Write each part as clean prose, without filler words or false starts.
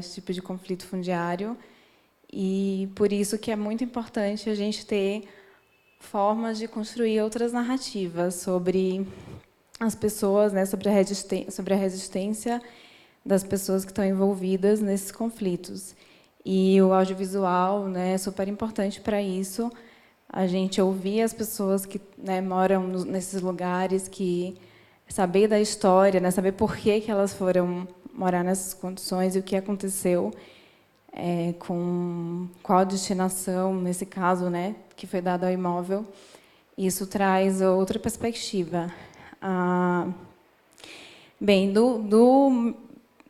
esse tipo de conflito fundiário, e por isso que é muito importante a gente ter formas de construir outras narrativas sobre as pessoas, né, sobre a resistência das pessoas que estão envolvidas nesses conflitos. E o audiovisual, né, é super importante para isso. A gente ouvir as pessoas que, né, moram nesses lugares, que saber da história, né, saber por que elas foram morar nessas condições e o que aconteceu, com qual destinação, nesse caso, né, que foi dado ao imóvel. Isso traz outra perspectiva. Bem,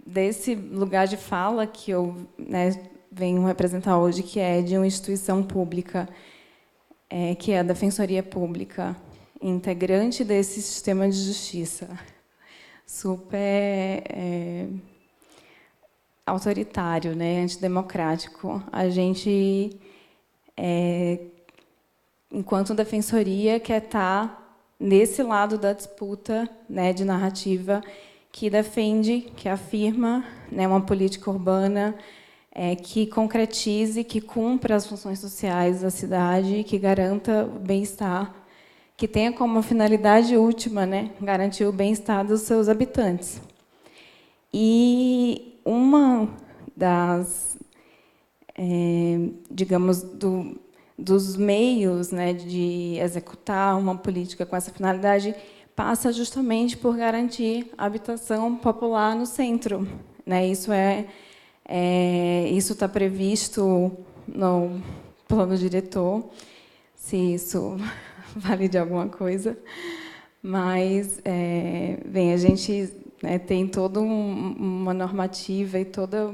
desse lugar de fala que eu, né, venho representar hoje, que é de uma instituição pública, que é a Defensoria Pública, integrante desse sistema de justiça, super autoritário, né, antidemocrático. A gente, enquanto defensoria, quer estar nesse lado da disputa, né, de narrativa, que defende, que afirma, né, uma política urbana que concretize, que cumpra as funções sociais da cidade, que garanta o bem-estar, que tenha como finalidade última, né, garantir o bem-estar dos seus habitantes. E uma das, digamos, dos meios, né, de executar uma política com essa finalidade passa justamente por garantir a habitação popular no centro, né? Isso está previsto no plano diretor, se isso vale de alguma coisa, mas bem, a gente, né, tem toda uma normativa e toda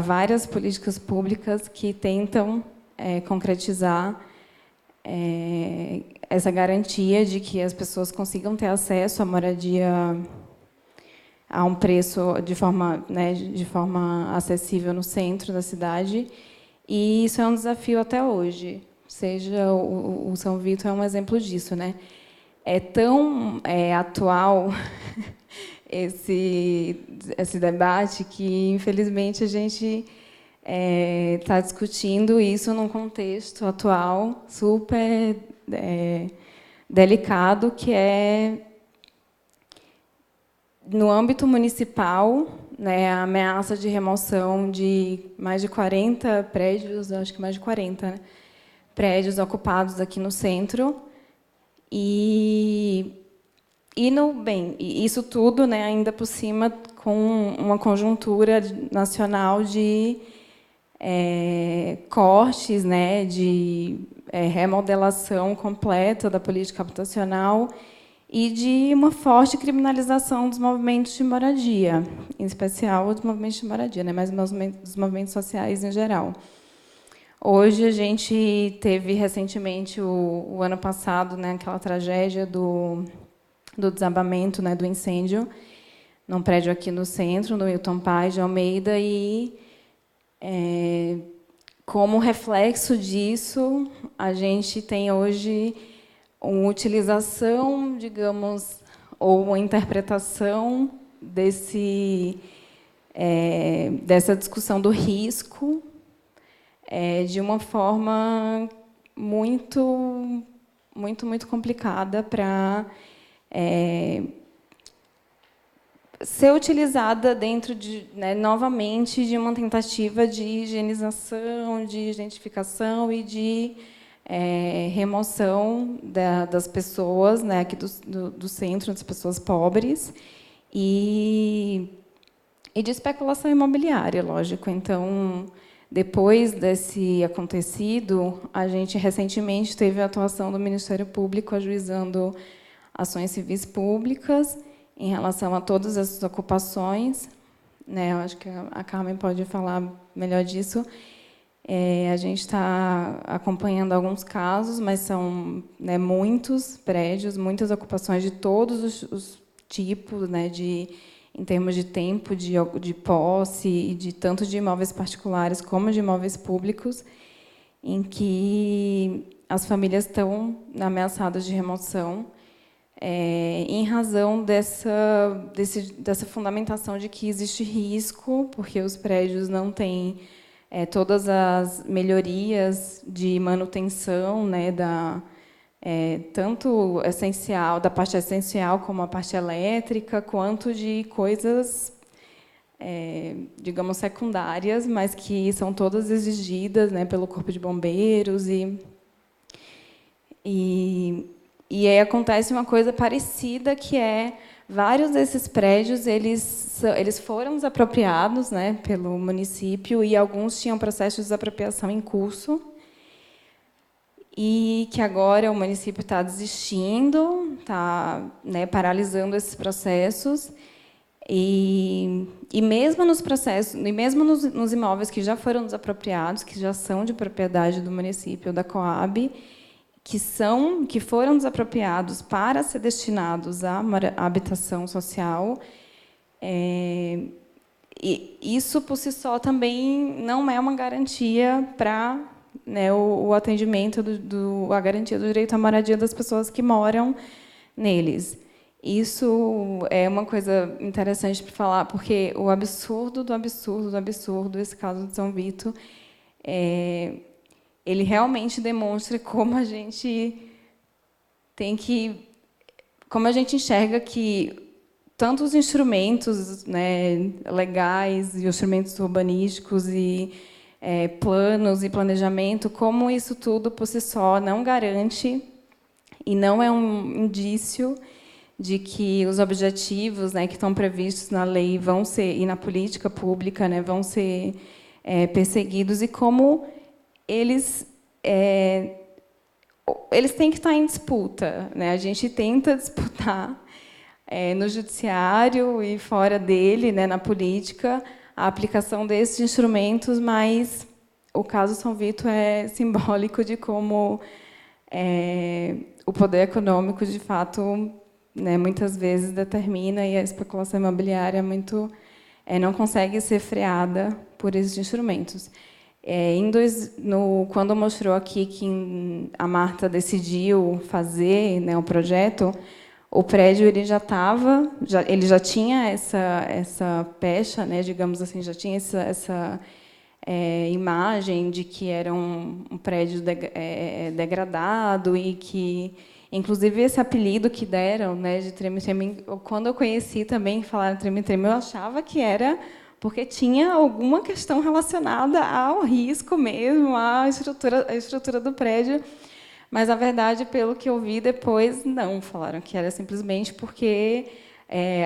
várias políticas públicas que tentam concretizar essa garantia de que as pessoas consigam ter acesso à moradia a um preço de forma, né, de forma acessível no centro da cidade, e isso é um desafio até hoje. Seja o São Vito é um exemplo disso, né? É tão atual esse debate que, infelizmente, a gente está discutindo isso num contexto atual super delicado, que é no âmbito municipal, né, a ameaça de remoção de mais de 40 prédios, acho que mais de 40, né, prédios ocupados aqui no centro. Bem, isso tudo, né, ainda por cima, com uma conjuntura nacional de cortes, né, de remodelação completa da política habitacional e de uma forte criminalização dos movimentos de moradia, em especial dos movimentos de moradia, né, mas dos movimentos sociais em geral. Hoje, a gente teve, recentemente, o ano passado, né, aquela tragédia do desabamento, né, do incêndio, num prédio aqui no centro, no Hilton Paz de Almeida, e, como reflexo disso, a gente tem hoje uma utilização, digamos, ou uma interpretação dessa discussão do risco de uma forma muito, muito, muito complicada para ser utilizada dentro né, novamente, de uma tentativa de higienização, de identificação e de remoção das pessoas, né, aqui do centro, das pessoas pobres, e de especulação imobiliária, lógico. Então, depois desse acontecido, a gente recentemente teve a atuação do Ministério Público ajuizando ações civis públicas em relação a todas essas ocupações, né? Eu acho que a Carmen pode falar melhor disso. A gente está acompanhando alguns casos, mas são, né, muitos prédios, muitas ocupações de todos os tipos, né, em termos de tempo, de posse, e tanto de imóveis particulares como de imóveis públicos, em que as famílias estão ameaçadas de remoção. em razão dessa fundamentação de que existe risco, porque os prédios não têm todas as melhorias de manutenção, né, tanto essencial, da parte essencial como a parte elétrica, quanto de coisas, digamos, secundárias, mas que são todas exigidas, né, pelo Corpo de Bombeiros. E aí acontece uma coisa parecida, que vários desses prédios eles foram desapropriados, né, pelo município, e alguns tinham processo de desapropriação em curso, e que agora o município está desistindo, está, né, paralisando esses processos. E mesmo nos processos, e mesmo nos imóveis que já foram desapropriados, que já são de propriedade do município, da Coab, que foram desapropriados para ser destinados à habitação social, e isso por si só também não é uma garantia para, né, o atendimento a garantia do direito à moradia das pessoas que moram neles. Isso é uma coisa interessante para falar, porque o absurdo do absurdo do absurdo, esse caso de São Vito, ele realmente demonstra como a gente enxerga que tanto os instrumentos, né, legais e instrumentos urbanísticos e planos e planejamento, como isso tudo por si só não garante e não é um indício de que os objetivos, né, que estão previstos na lei vão ser, e na política pública, né, vão ser perseguidos, e como eles têm que estar em disputa, né? A gente tenta disputar no judiciário e fora dele, né, na política, a aplicação desses instrumentos, mas o caso São Vito é simbólico de como o poder econômico, de fato, né, muitas vezes determina, e a especulação imobiliária não consegue ser freada por esses instrumentos. Quando mostrou aqui que a Marta decidiu fazer, né, o projeto, o prédio ele já tinha essa pecha, né, digamos assim, já tinha essa imagem de que era um prédio degradado, e que, inclusive, esse apelido que deram, né, de treme-treme, quando eu conheci também, falaram treme-treme, eu achava que era porque tinha alguma questão relacionada ao risco mesmo, à estrutura do prédio. Mas, na verdade, pelo que eu vi depois, não. Falaram que era simplesmente porque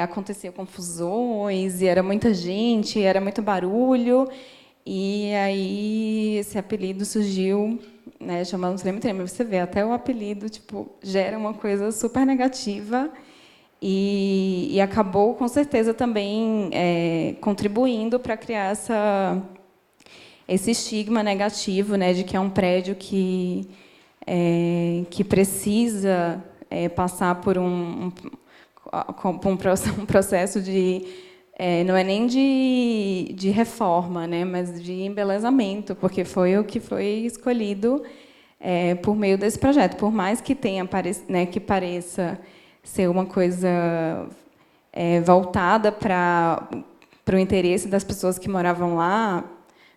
aconteciam confusões, e era muita gente, era muito barulho, e aí esse apelido surgiu, né, chamando treme-treme. Você vê, até o apelido gera uma coisa super negativa, e acabou, com certeza, também contribuindo para criar esse estigma negativo, né, de que é um prédio que precisa passar por um processo de não é nem de reforma, né, mas de embelezamento, porque foi o que foi escolhido por meio desse projeto. Por mais que né, que pareça ser uma coisa voltada para o interesse das pessoas que moravam lá,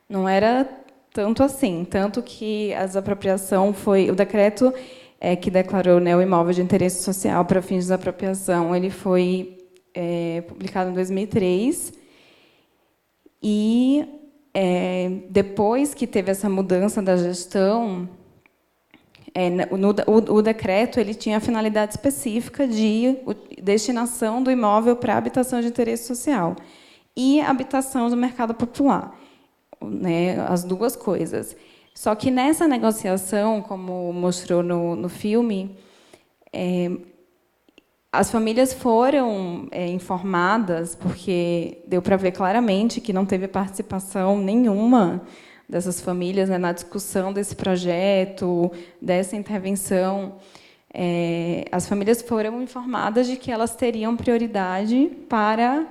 não era tanto assim. Tanto que a desapropriação foi... O decreto que declarou, né, o imóvel de interesse social para fins de desapropriação, ele foi publicado em 2003. E, depois que teve essa mudança da gestão, o decreto ele tinha a finalidade específica de destinação do imóvel para habitação de interesse social e habitação do mercado popular, né, as duas coisas. Só que nessa negociação, como mostrou no filme, as famílias foram informadas, porque deu para ver claramente que não teve participação nenhuma dessas famílias, né, na discussão desse projeto, dessa intervenção. As famílias foram informadas de que elas teriam prioridade para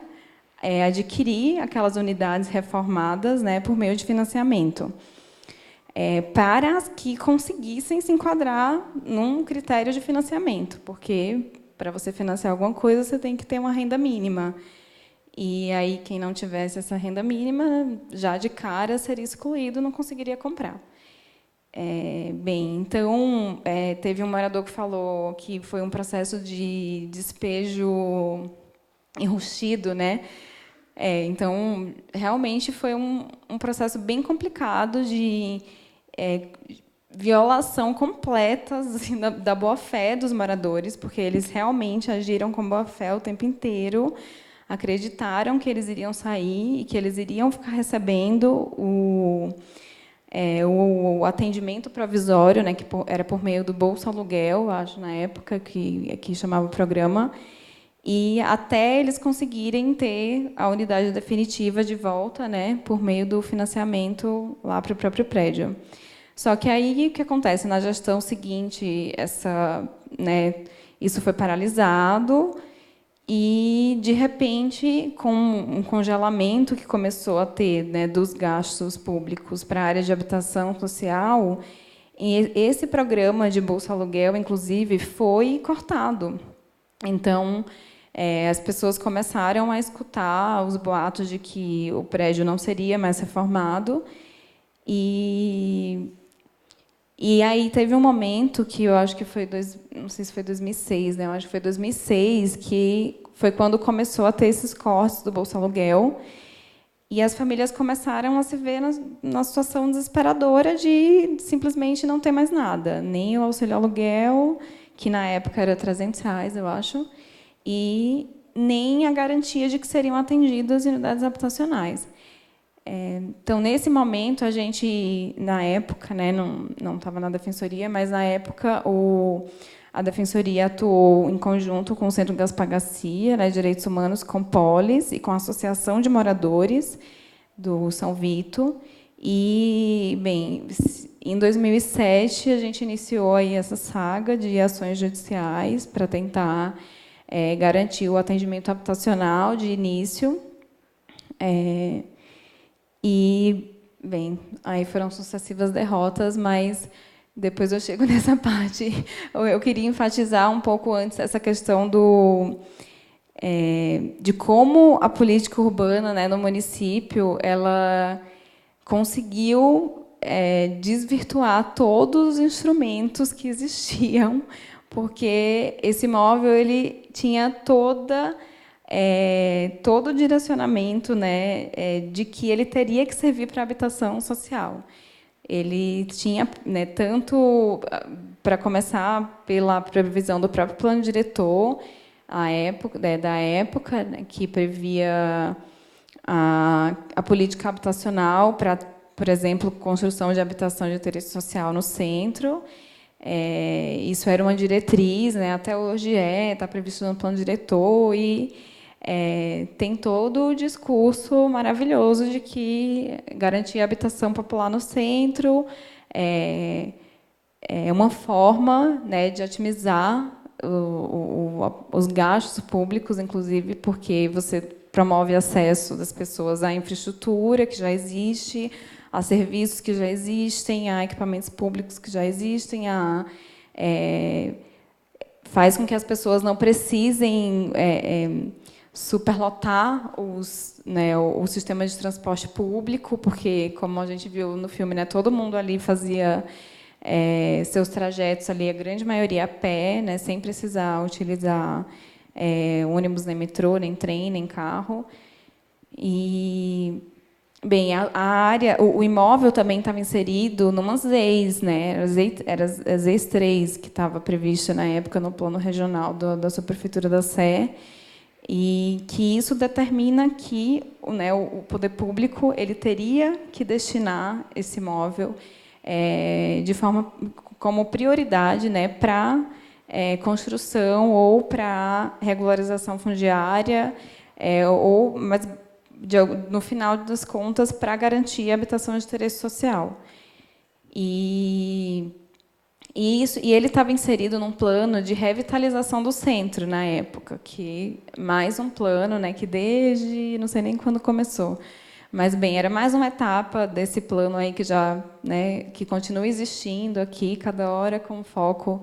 adquirir aquelas unidades reformadas, né, por meio de financiamento, para que conseguissem se enquadrar num critério de financiamento, porque para você financiar alguma coisa, você tem que ter uma renda mínima. E aí, quem não tivesse essa renda mínima, já de cara, seria excluído, não conseguiria comprar. Bem, então, teve um morador que falou que foi um processo de despejo enrustido, né? Então, realmente foi um processo bem complicado de violação completa assim, da boa-fé dos moradores, porque eles realmente agiram com boa-fé o tempo inteiro, acreditaram que eles iriam sair e que eles iriam ficar recebendo o atendimento provisório, né, que era por meio do Bolsa Aluguel, acho, na época, que chamava o programa, e até eles conseguirem ter a unidade definitiva de volta, né, por meio do financiamento lá para o próprio prédio. Só que aí o que acontece? Na gestão seguinte, isso foi paralisado e, de repente, com um congelamento que começou a ter, né, dos gastos públicos para a área de habitação social, esse programa de Bolsa Aluguel, inclusive, foi cortado. Então, as pessoas começaram a escutar os boatos de que o prédio não seria mais reformado. E aí teve um momento que eu acho que foi, não sei se foi 2006, né? Eu acho que foi 2006, que foi quando começou a ter esses cortes do Bolsa Aluguel. E as famílias começaram a se ver na situação desesperadora de simplesmente não ter mais nada. Nem o auxílio aluguel, que na época era R$ 300, eu acho, e nem a garantia de que seriam atendidas em unidades habitacionais. Então, nesse momento, a gente, na época, né, não estava na Defensoria, mas, na época, a Defensoria atuou em conjunto com o Centro Gaspar Garcia, né, Direitos Humanos, com Polis e com a Associação de Moradores do São Vito. E, bem, em 2007, a gente iniciou aí essa saga de ações judiciais para tentar garantir o atendimento habitacional de início. E, bem, aí foram sucessivas derrotas, mas depois eu chego nessa parte. Eu queria enfatizar um pouco antes essa questão de como a política urbana, né, no município, ela conseguiu desvirtuar todos os instrumentos que existiam, porque esse imóvel ele tinha todo o direcionamento, né, de que ele teria que servir para habitação social. Ele tinha, né, tanto, para começar, pela previsão do próprio plano diretor, da época, né, que previa a política habitacional para, por exemplo, construção de habitação de interesse social no centro. Isso era uma diretriz, né, até hoje está previsto no plano diretor, e tem todo o discurso maravilhoso de que garantir a habitação popular no centro é uma forma, né, de otimizar os gastos públicos, inclusive, porque você promove acesso das pessoas à infraestrutura que já existe, a serviços que já existem, a equipamentos públicos que já existem, faz com que as pessoas não precisem superlotar o sistema de transporte público, porque, como a gente viu no filme, né, todo mundo ali fazia seus trajetos, ali, a grande maioria a pé, né, sem precisar utilizar ônibus, nem metrô, nem trem, nem carro. E, bem, a área, o imóvel também estava inserido numas ZEIs, né, era as ZEIs 3, que estava prevista na época no plano regional da Subprefeitura da Sé, e que isso determina que, né, o poder público ele teria que destinar esse imóvel de forma como prioridade, né, para construção ou para regularização fundiária, mas no final das contas para garantir a habitação de interesse social. E ele estava inserido num plano de revitalização do centro na época, que mais um plano, né, que desde não sei nem quando começou, mas bem, era mais uma etapa desse plano aí que já, né, que continua existindo aqui cada hora com foco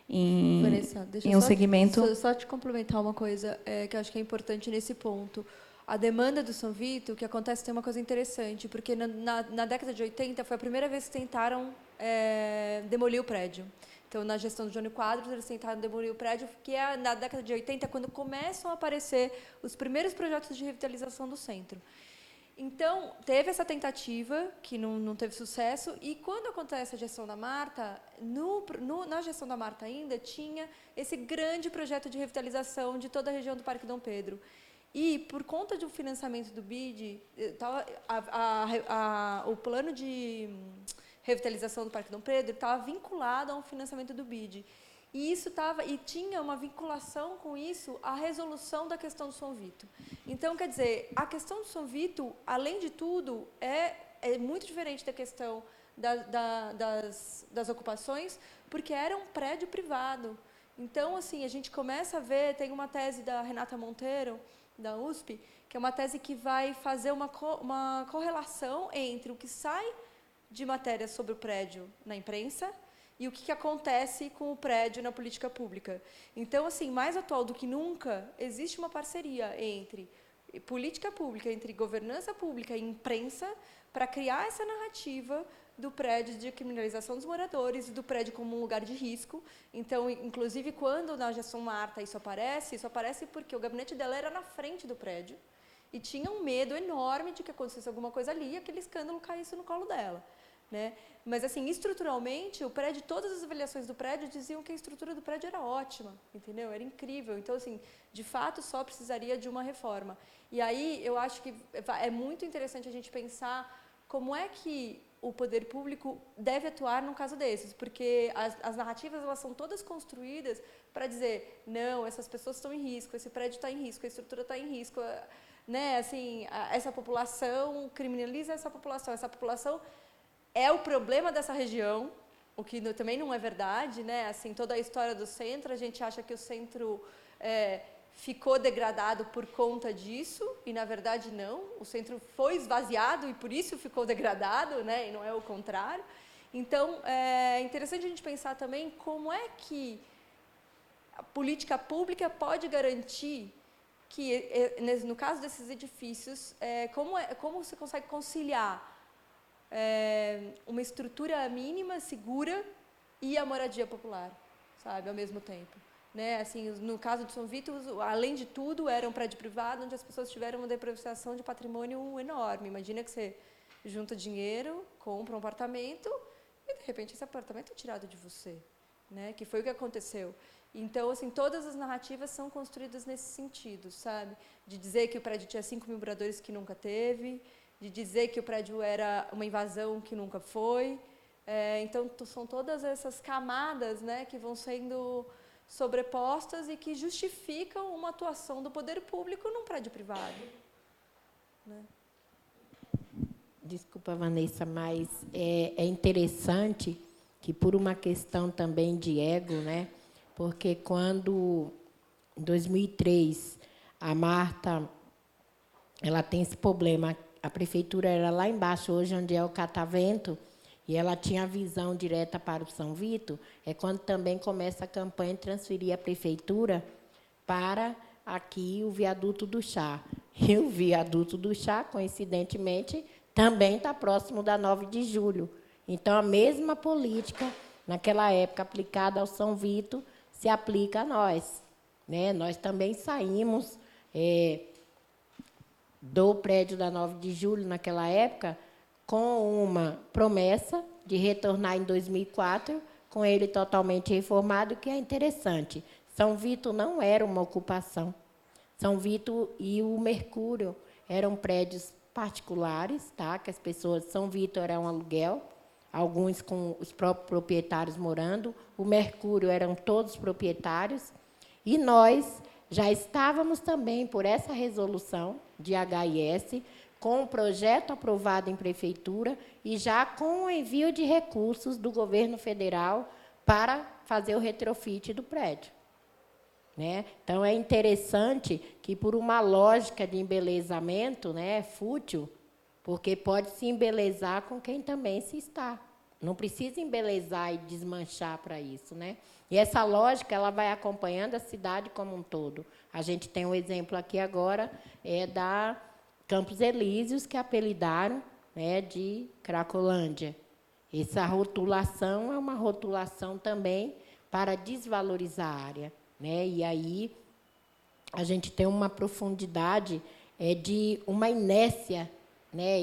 Vanessa, deixa em eu um segmento... só te complementar uma coisa que eu acho que é importante nesse ponto. A demanda do São Vito, o que acontece, tem uma coisa interessante, porque na década de 80 foi a primeira vez que tentaram demolir o prédio. Então, na gestão do Jânio Quadros, eles tentaram demolir o prédio, que é na década de 80, quando começam a aparecer os primeiros projetos de revitalização do centro. Então, teve essa tentativa, que não teve sucesso, e quando acontece a gestão da Marta, na gestão da Marta ainda, tinha esse grande projeto de revitalização de toda a região do Parque Dom Pedro. E, por conta do financiamento do BID, o plano de revitalização do Parque Dom Pedro estava vinculado a um financiamento do BID. E tinha uma vinculação com isso à resolução da questão do São Vito. Então, quer dizer, a questão do São Vito, além de tudo, é muito diferente da questão das ocupações, porque era um prédio privado. Então, assim, a gente começa a ver, tem uma tese da Renata Monteiro, da USP, que é uma tese que vai fazer uma correlação entre o que sai de matéria sobre o prédio na imprensa e o que acontece com o prédio na política pública. Então, assim, mais atual do que nunca, existe uma parceria entre política pública, entre governança pública e imprensa, para criar essa narrativa do prédio de criminalização dos moradores, do prédio como um lugar de risco. Então, inclusive, quando na gestão Marta isso aparece porque o gabinete dela era na frente do prédio e tinha um medo enorme de que acontecesse alguma coisa ali e aquele escândalo caísse no colo dela. Né? Mas, assim, estruturalmente, o prédio, todas as avaliações do prédio diziam que a estrutura do prédio era ótima, entendeu? Era incrível. Então, assim, de fato, só precisaria de uma reforma. E aí, eu acho que é muito interessante a gente pensar como é que o poder público deve atuar num caso desses, porque as narrativas, elas são todas construídas para dizer, não, essas pessoas estão em risco, esse prédio está em risco, a estrutura está em risco, né? Assim, essa população criminaliza essa população é o problema dessa região, o que também não é verdade, né? Assim, toda a história do centro, a gente acha que o centro ficou degradado por conta disso, e na verdade não, o centro foi esvaziado e por isso ficou degradado, né? E não é o contrário. Então, é interessante a gente pensar também como é que a política pública pode garantir que, no caso desses edifícios, como você consegue conciliar uma estrutura mínima, segura, e a moradia popular, sabe, ao mesmo tempo. Né? Assim, no caso de São Vito, além de tudo, era um prédio privado onde as pessoas tiveram uma depreciação de patrimônio enorme. Imagina que você junta dinheiro, compra um apartamento e, de repente, esse apartamento é tirado de você. Né? Que foi o que aconteceu. Então, assim, todas as narrativas são construídas nesse sentido, sabe? De dizer que o prédio tinha 5 mil moradores que nunca teve, de dizer que o prédio era uma invasão que nunca foi. Então, são todas essas camadas, né, que vão sendo sobrepostas e que justificam uma atuação do poder público num prédio privado. Né? Desculpa, Vanessa, mas é interessante que, por uma questão também de ego, né, porque quando, em 2003, a Marta ela tem esse problema, a prefeitura era lá embaixo, hoje onde é o catavento, e ela tinha a visão direta para o São Vito, é quando também começa a campanha de transferir a prefeitura para aqui o viaduto do Chá. E o viaduto do Chá, coincidentemente, também está próximo da 9 de julho. Então, a mesma política, naquela época, aplicada ao São Vito, se aplica a nós. Né? Nós também saímos do prédio da 9 de julho, naquela época, com uma promessa de retornar em 2004, com ele totalmente reformado, que é interessante. São Vito não era uma ocupação. São Vito e o Mercúrio eram prédios particulares, tá? Que as pessoas... São Vito era um aluguel, alguns com os próprios proprietários morando. O Mercúrio eram todos proprietários. E nós já estávamos também por essa resolução de HIS, com um projeto aprovado em prefeitura e já com o envio de recursos do governo federal para fazer o retrofit do prédio. Né? Então, é interessante que, por uma lógica de embelezamento, né, fútil, porque pode se embelezar com quem também se está. Não precisa embelezar e desmanchar para isso, né? E essa lógica ela vai acompanhando a cidade como um todo. A gente tem um exemplo aqui agora da Campos Elíseos, que apelidaram, né, de Cracolândia. Essa rotulação é uma rotulação também para desvalorizar a área, né? E aí a gente tem uma profundidade de uma inércia, né,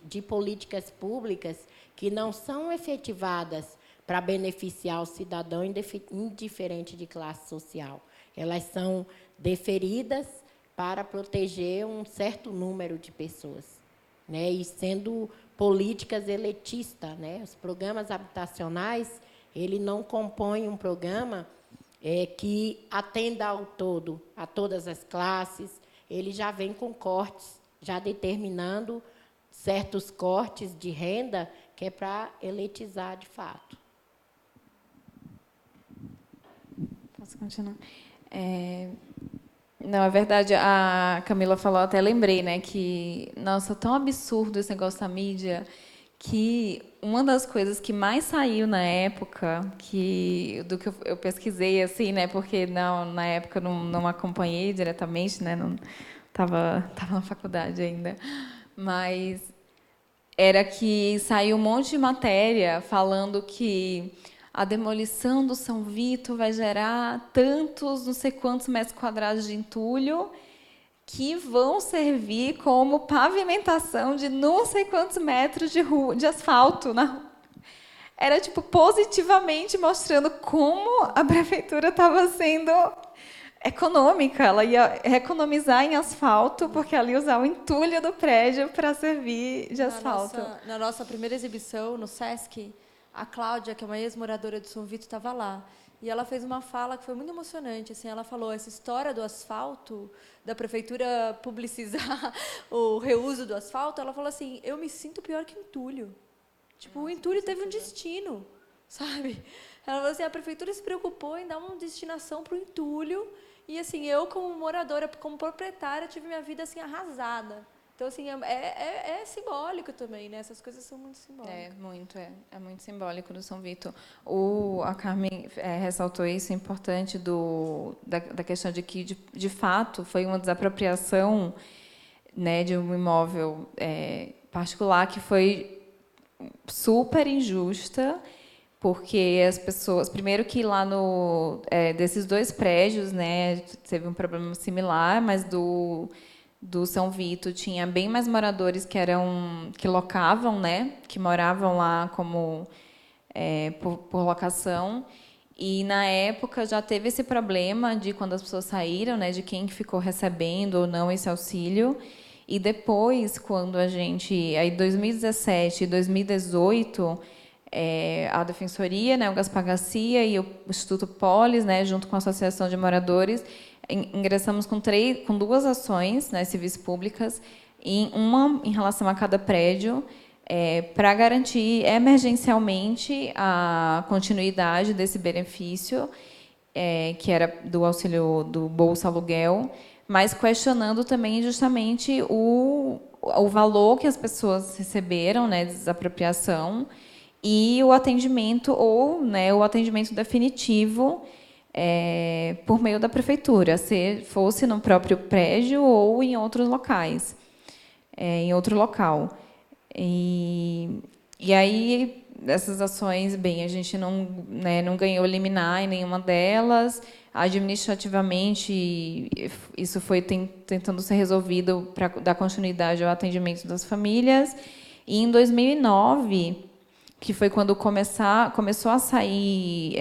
de políticas públicas que não são efetivadas para beneficiar o cidadão indiferente de classe social. Elas são deferidas para proteger um certo número de pessoas, né, e sendo políticas elitistas, né? Os programas habitacionais, ele não compõe um programa que atenda ao todo, a todas as classes. Ele já vem com cortes, já determinando certos cortes de renda que é para elitizar de fato. Posso continuar? Não, é verdade, a Camila falou, até lembrei, né, que, nossa, tão absurdo esse negócio da mídia, que uma das coisas que mais saiu na época, do que eu pesquisei, assim, né, porque na época eu não acompanhei diretamente, né, não tava na faculdade ainda, mas era que saiu um monte de matéria falando que a demolição do São Vito vai gerar tantos, não sei quantos metros quadrados de entulho, que vão servir como pavimentação de não sei quantos metros de asfalto na rua. Era tipo positivamente mostrando como a prefeitura estava sendo econômica. Ela ia economizar em asfalto, porque ela ia usar o entulho do prédio para servir de asfalto. Na nossa primeira exibição, no Sesc, a Cláudia, que é uma ex-moradora de São Vito, estava lá. E ela fez uma fala que foi muito emocionante. Assim, ela falou, essa história do asfalto, da prefeitura publicizar o reuso do asfalto, ela falou assim, eu me sinto pior que entulho. Tipo, o entulho teve um destino, sabe? Ela falou assim, a prefeitura se preocupou em dar uma destinação para o entulho. E, assim, eu, como moradora, como proprietária, tive minha vida assim, arrasada. Então, assim, é simbólico também, né? Essas coisas são muito simbólicas. É muito simbólico do São Vito. A Carmen ressaltou isso, importante, da questão de que, de fato, foi uma desapropriação, né, de um imóvel particular que foi super injusta, porque as pessoas... Primeiro que lá desses dois prédios, né, teve um problema similar, mas do São Vito tinha bem mais moradores que locavam, né, que moravam lá como por locação. E na época já teve esse problema de quando as pessoas saíram, né, de quem ficou recebendo ou não esse auxílio. E depois, quando aí 2017 e 2018, a Defensoria, né, o Gaspar Garcia e o Instituto Polis, né, junto com a Associação de Moradores, ingressamos com duas ações, né, civis públicas, uma em relação a cada prédio, para garantir emergencialmente a continuidade desse benefício, que era do auxílio do Bolsa Aluguel, mas questionando também justamente o valor que as pessoas receberam, né, de desapropriação, e o atendimento, né, o atendimento definitivo, por meio da prefeitura, se fosse no próprio prédio ou em outros locais, em outro local. E aí, essas ações, bem, a gente não ganhou liminar em nenhuma delas. Administrativamente, isso foi tentando ser resolvido para dar continuidade ao atendimento das famílias. E, em 2009, que foi quando começou a sair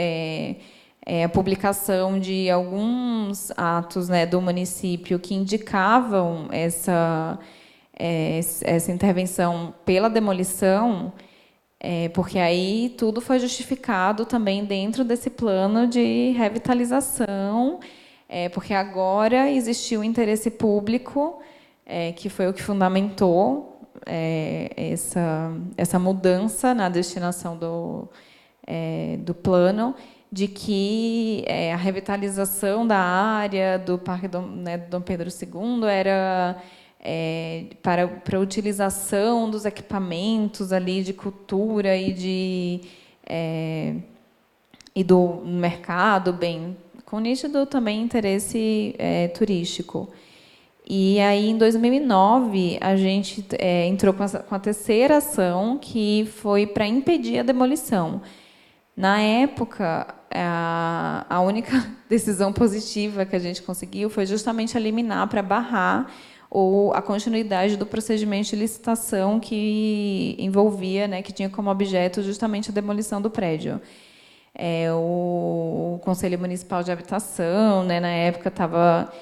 a publicação de alguns atos, né, do município que indicavam essa intervenção pela demolição, porque aí tudo foi justificado também dentro desse plano de revitalização, porque agora existiu o interesse público, que foi o que fundamentou essa mudança na destinação do plano, de que a revitalização da área do Parque Dom Pedro II para a utilização dos equipamentos ali de cultura e do mercado, bem, com nítido também interesse turístico. E aí, em 2009, a gente entrou com a terceira ação, que foi para impedir a demolição. Na época, a única decisão positiva que a gente conseguiu foi justamente eliminar, para barrar a continuidade do procedimento de licitação que envolvia, né, que tinha como objeto justamente a demolição do prédio. O Conselho Municipal de Habitação, né, na época, estava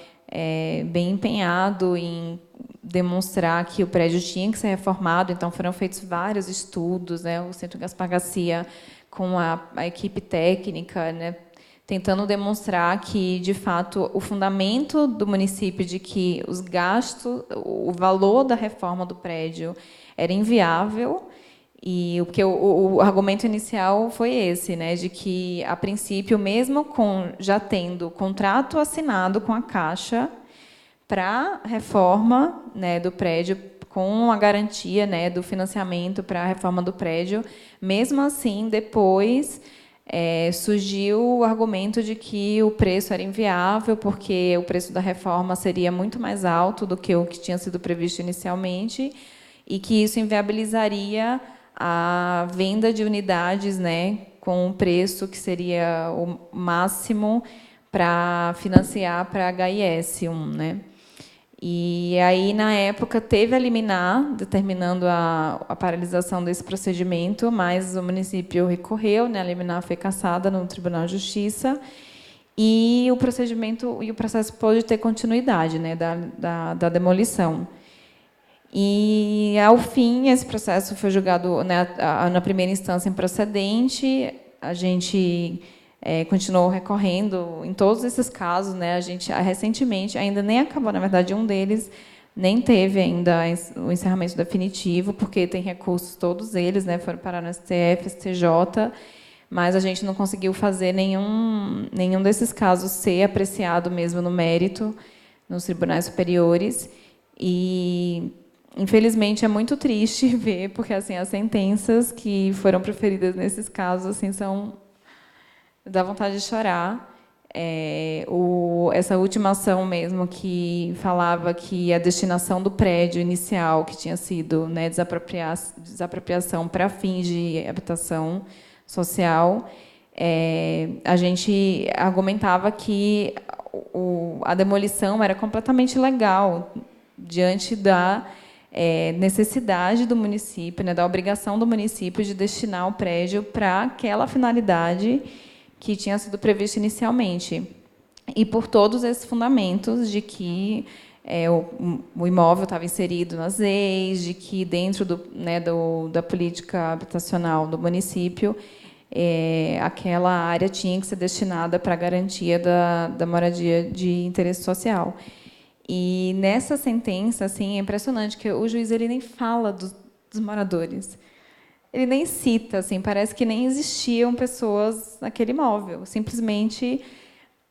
bem empenhado em demonstrar que o prédio tinha que ser reformado, então foram feitos vários estudos, né, o Centro Gaspar Garcia, com a equipe técnica, né, tentando demonstrar que, de fato, o fundamento do município de que os gastos, o valor da reforma do prédio era inviável, e porque o argumento inicial foi esse, né, de que, a princípio, mesmo já tendo contrato assinado com a Caixa para reforma, né, do prédio, com a garantia, né, do financiamento para a reforma do prédio, mesmo assim, depois surgiu o argumento de que o preço era inviável, porque o preço da reforma seria muito mais alto do que o que tinha sido previsto inicialmente, e que isso inviabilizaria a venda de unidades, né, com um preço que seria o máximo para financiar para a HIS1, né? E aí, na época, teve a liminar, determinando a paralisação desse procedimento, mas o município recorreu, né, a liminar foi cassada no Tribunal de Justiça, e o procedimento e o processo pôde ter continuidade, né, da demolição. E, ao fim, esse processo foi julgado, né, na primeira instância improcedente. A gente continuou recorrendo em todos esses casos, né? A gente recentemente ainda nem acabou, na verdade, um deles nem teve ainda o encerramento definitivo, porque tem recursos todos eles, né? Foram parar no STF, STJ, mas a gente não conseguiu fazer nenhum desses casos ser apreciado mesmo no mérito nos tribunais superiores. E, infelizmente, é muito triste ver, porque assim, as sentenças que foram proferidas nesses casos assim, dá vontade de chorar. Essa última ação mesmo, que falava que a destinação do prédio inicial, que tinha sido, né, desapropriação para fins de habitação social, a gente argumentava que a demolição era completamente legal, diante da necessidade do município, né, da obrigação do município de destinar o prédio para aquela finalidade que tinha sido prevista inicialmente. E por todos esses fundamentos de que o imóvel estava inserido nas leis, de que, dentro da política habitacional do município, aquela área tinha que ser destinada para a garantia da moradia de interesse social. E, nessa sentença, assim, é impressionante que o juiz ele nem fala dos moradores. Ele nem cita, assim, parece que nem existiam pessoas naquele imóvel. Simplesmente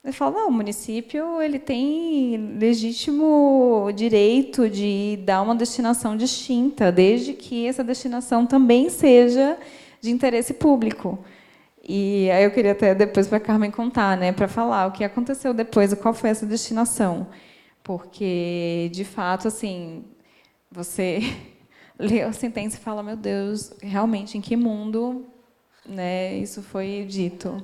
ele fala: não, o município ele tem legítimo direito de dar uma destinação distinta, desde que essa destinação também seja de interesse público. E aí eu queria até depois para a Carmen contar, né, para falar o que aconteceu depois, qual foi essa destinação. Porque, de fato, assim, você lê a sentença e fala: meu Deus, realmente, em que mundo, né, isso foi dito?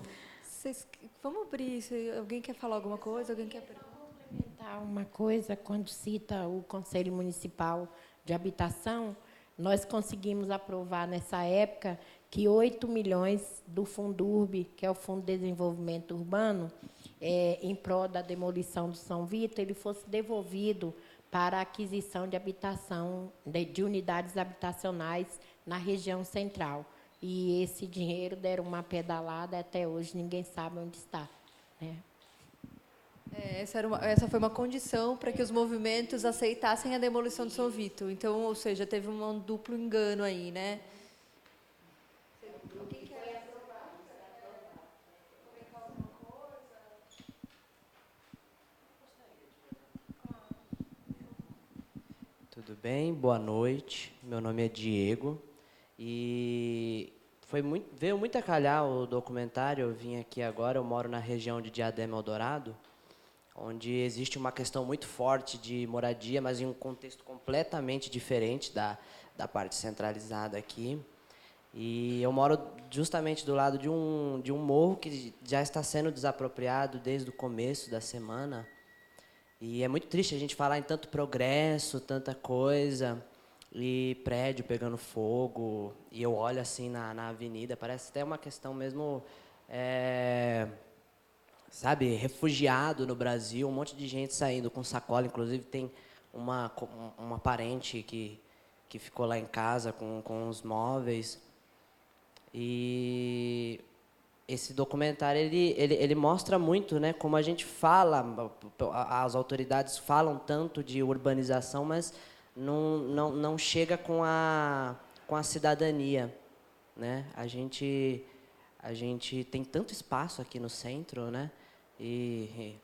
Vamos abrir, se alguém quer falar alguma coisa, alguém quer complementar uma coisa, quando cita o Conselho Municipal de Habitação, nós conseguimos aprovar, nessa época, que 8 milhões do Fundurb, que é o Fundo de Desenvolvimento Urbano, em prol da demolição do São Vito, ele fosse devolvido para a aquisição de habitação, de unidades habitacionais na região central. E esse dinheiro deram uma pedalada, até hoje ninguém sabe onde está, né? Essa foi uma condição para que os movimentos aceitassem a demolição do São Vito. Então, ou seja, teve um duplo engano aí, né? bem? Boa noite. Meu nome é Diego. E veio muito a calhar o documentário. Eu vim aqui agora, eu moro na região de Diadema Eldorado, onde existe uma questão muito forte de moradia, mas em um contexto completamente diferente da parte centralizada aqui. E eu moro justamente do lado de um morro que já está sendo desapropriado desde o começo da semana. E é muito triste a gente falar em tanto progresso, tanta coisa, e prédio pegando fogo. E eu olho assim na avenida, parece até uma questão mesmo, sabe, refugiado no Brasil, um monte de gente saindo com sacola. Inclusive tem uma parente que ficou lá em casa com os móveis. E esse documentário ele mostra muito, né, como a gente fala, as autoridades falam tanto de urbanização, mas não chega com a cidadania, né? A gente tem tanto espaço aqui no centro, né? E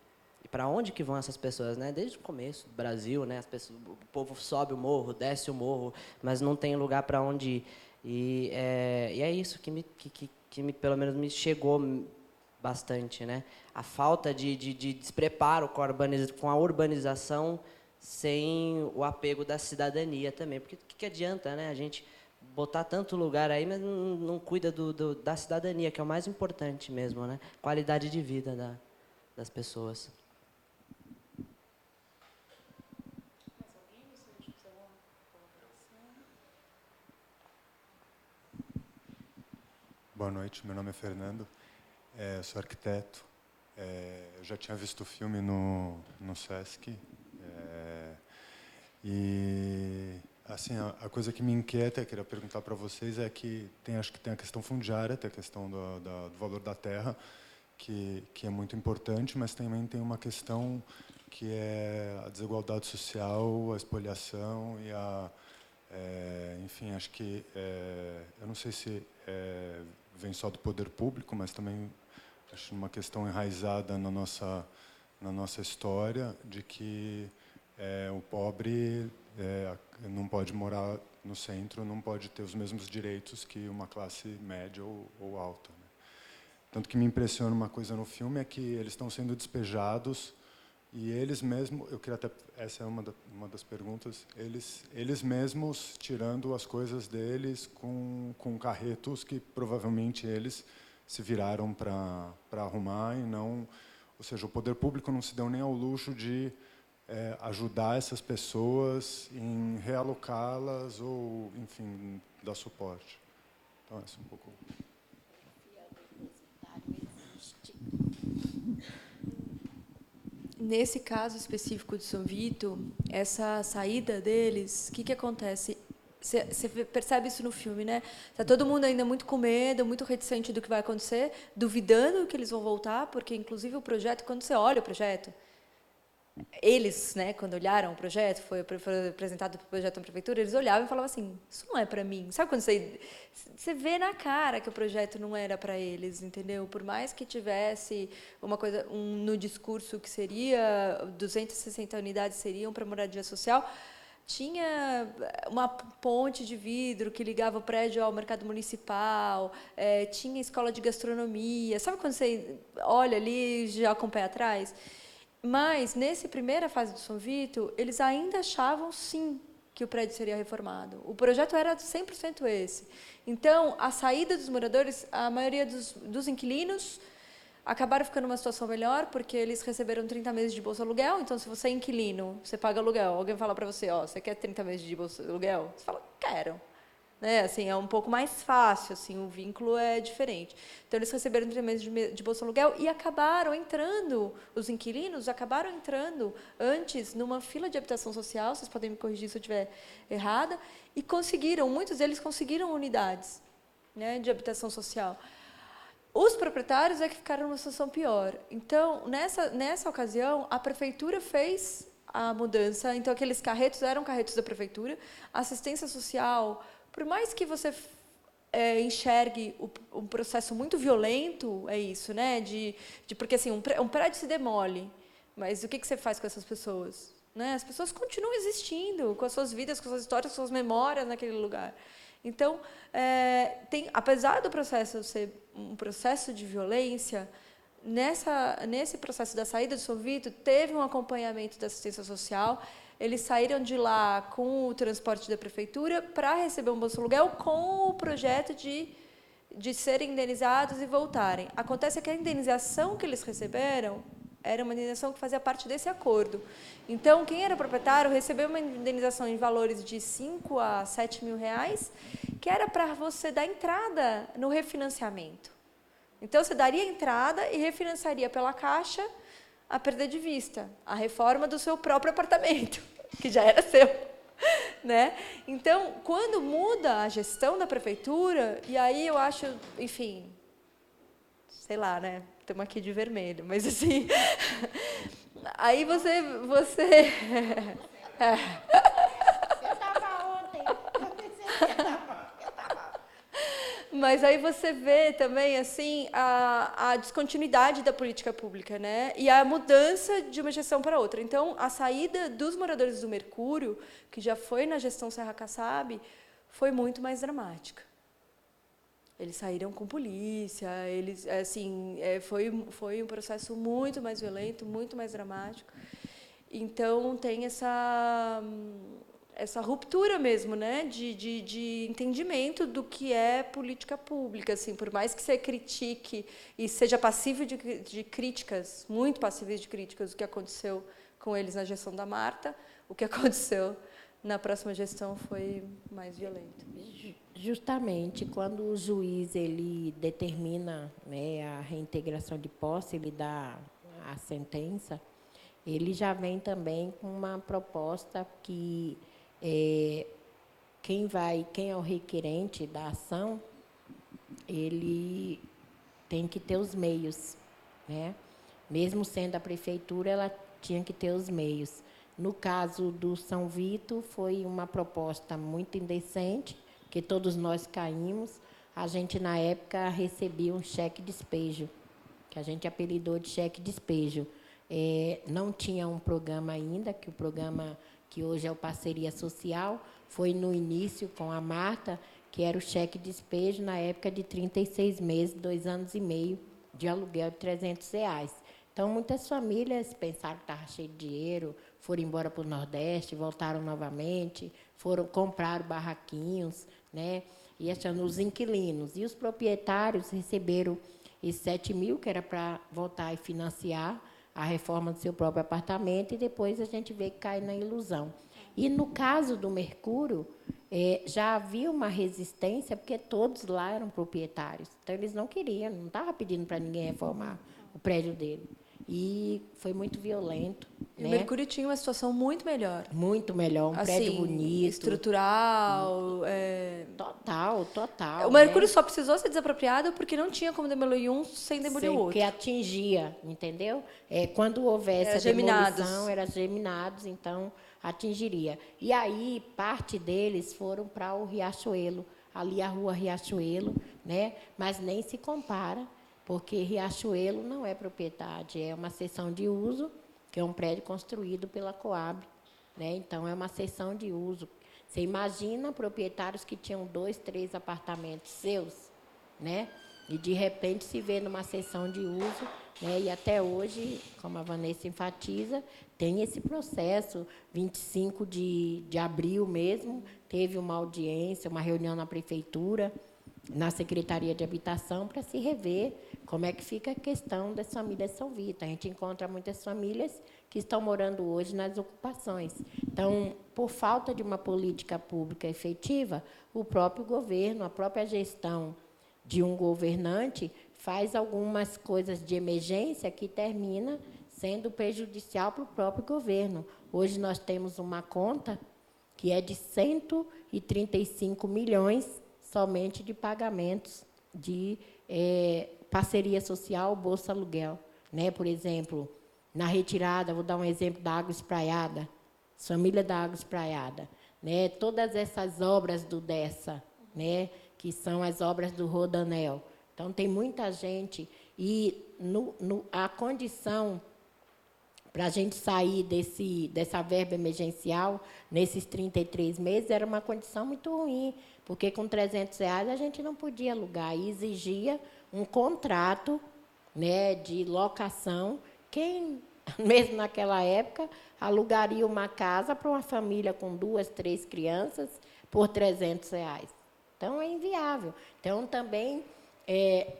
para onde que vão essas pessoas, né? Desde o começo do Brasil, né? O povo sobe o morro, desce o morro, mas não tem lugar para onde ir. E é isso que pelo menos me chegou bastante, né? A falta de despreparo com a urbanização sem o apego da cidadania também. Porque o que adianta, né? A gente botar tanto lugar aí, mas não cuida da cidadania, que é o mais importante mesmo, né? Qualidade de vida das pessoas. Boa noite, meu nome é Fernando, sou arquiteto. Eu já tinha visto o filme no Sesc. E assim, a coisa que me inquieta, queria perguntar para vocês, é que acho que tem a questão fundiária, tem a questão do valor da terra, que é muito importante, mas também tem uma questão que é a desigualdade social, a espoliação e enfim, acho que eu não sei se vem só do poder público, mas também acho uma questão enraizada na nossa história de que o pobre não pode morar no centro, não pode ter os mesmos direitos que uma classe média ou alta, né? Tanto que me impressiona uma coisa no filme é que eles estão sendo despejados e eles mesmos, eu queria até, essa é uma das perguntas, eles mesmos tirando as coisas deles com carretos que provavelmente eles se viraram para arrumar e não, ou seja, o poder público não se deu nem ao luxo de ajudar essas pessoas em realocá-las ou, enfim, dar suporte. Então, esse é um pouco. Nesse caso específico de São Vito, essa saída deles, o que acontece? Você percebe isso no filme, né? Tá todo mundo ainda muito com medo, muito reticente do que vai acontecer, duvidando que eles vão voltar, porque, inclusive, o projeto, quando você olha o projeto, eles, né, quando olharam o projeto, foi apresentado o projeto na prefeitura, eles olhavam e falavam assim, isso não é para mim. Sabe quando você vê na cara que o projeto não era para eles, entendeu? Por mais que tivesse uma coisa no discurso que seria 260 unidades seriam para moradia social, tinha uma ponte de vidro que ligava o prédio ao mercado municipal, tinha escola de gastronomia. Sabe quando você olha ali já com o pé atrás? Mas, nessa primeira fase do São Vito, eles ainda achavam, sim, que o prédio seria reformado. O projeto era 100% esse. Então, a saída dos moradores, a maioria dos inquilinos acabaram ficando numa situação melhor, porque eles receberam 30 meses de bolsa aluguel. Então, se você é inquilino, você paga aluguel, alguém fala para você, você quer 30 meses de bolsa aluguel? Você fala, quero. Né? Assim, é um pouco mais fácil, assim, o vínculo é diferente. Então, eles receberam 30 meses de bolsa aluguel e acabaram entrando, os inquilinos acabaram entrando antes numa fila de habitação social, vocês podem me corrigir se eu estiver errada, e muitos deles conseguiram unidades, né, de habitação social. Os proprietários é que ficaram numa situação pior. Então, nessa ocasião, a prefeitura fez a mudança. Então, aqueles carretos eram carretos da prefeitura. A assistência social, por mais que você enxergue um processo muito violento, é isso, né? Porque assim, um prédio se demole, mas o que você faz com essas pessoas? né? As pessoas continuam existindo, com as suas vidas, com as suas histórias, com as suas memórias naquele lugar. Então, apesar do processo ser um processo de violência, nesse processo da saída do São Vito, teve um acompanhamento da assistência social. Eles saíram de lá com o transporte da prefeitura para receber um bolsa aluguel com o projeto de serem indenizados e voltarem. Acontece que a indenização que eles receberam era uma indenização que fazia parte desse acordo. Então, quem era proprietário recebeu uma indenização em valores de 5 a 7 mil reais, que era para você dar entrada no refinanciamento. Então, você daria entrada e refinanciaria pela Caixa a perder de vista a reforma do seu próprio apartamento, que já era seu. Né? Então, quando muda a gestão da prefeitura, e aí eu acho, enfim, sei lá, né? Estamos aqui de vermelho, mas assim, aí você Eu estava ontem. Mas aí você vê também assim a descontinuidade da política pública, né? E a mudança de uma gestão para outra. Então, a saída dos moradores do Mercúrio, que já foi na gestão Serra Kassab, foi muito mais dramática. Eles saíram com polícia, eles assim, foi um processo muito mais violento, muito mais dramático. Então, tem essa ruptura mesmo, né, de entendimento do que é política pública, assim, por mais que você critique e seja passível de críticas, muito passíveis de críticas, o que aconteceu com eles na gestão da Marta, o que aconteceu na próxima gestão foi mais violento. Justamente, quando o juiz ele determina, né, a reintegração de posse, ele dá a sentença, ele já vem também com uma proposta que quem é o requerente da ação, ele tem que ter os meios, né? Mesmo sendo a prefeitura, ela tinha que ter os meios. No caso do São Vito, foi uma proposta muito indecente, que todos nós caímos. A gente, na época, recebia um cheque-despejo, que a gente apelidou de cheque-despejo. Não tinha um programa ainda, que o programa que hoje é o Parceria Social, foi no início com a Marta, que era o cheque-despejo, na época de 36 meses, 2 anos e meio, de aluguel de R$300. Então, muitas famílias pensaram que estava cheio de dinheiro, foram embora para o Nordeste, voltaram novamente, compraram barraquinhos, né? E achando os inquilinos. E os proprietários receberam esses 7 mil, que era para voltar e financiar a reforma do seu próprio apartamento, e depois a gente vê que cai na ilusão. E, no caso do Mercúrio, já havia uma resistência, porque todos lá eram proprietários. Então, eles não queriam, não estavam pedindo para ninguém reformar o prédio dele. E foi muito violento. E o Mercúrio tinha uma situação muito melhor. Muito melhor, um assim, prédio bonito. Estrutural. Total. O Mercúrio só precisou ser desapropriado porque não tinha como demolir um sem demolir o outro. Que atingia, entendeu? Quando houvesse a demolição, era geminados, então atingiria. E aí, parte deles foram para o Riachuelo, ali a rua Riachuelo, né? Mas nem se compara, porque Riachuelo não é propriedade, é uma seção de uso, que é um prédio construído pela Coab, né? Então, é uma seção de uso. Você imagina proprietários que tinham 2, 3 apartamentos seus, né? E, de repente, se vê numa seção de uso, né? E até hoje, como a Vanessa enfatiza, tem esse processo. 25 de abril mesmo, teve uma audiência, uma reunião na prefeitura, na Secretaria de Habitação, para se rever como é que fica a questão das famílias São Vito. A gente encontra muitas famílias que estão morando hoje nas ocupações. Então, por falta de uma política pública efetiva, o próprio governo, a própria gestão de um governante, faz algumas coisas de emergência que termina sendo prejudicial para o próprio governo. Hoje nós temos uma conta que é de 135 milhões somente de pagamentos de parceria social, Bolsa Aluguel. Né? Por exemplo, na retirada, vou dar um exemplo da Água Espraiada, família da Água Espraiada. Né? Todas essas obras do Dessa, né? Que são as obras do Rodanel. Então, tem muita gente. E a condição para a gente sair dessa verba emergencial, nesses 33 meses, era uma condição muito ruim, porque com R$300 a gente não podia alugar, e exigia um contrato, né, de locação. Quem, mesmo naquela época, alugaria uma casa para uma família com 2, 3 crianças por R$300? Então, é inviável. Então, também,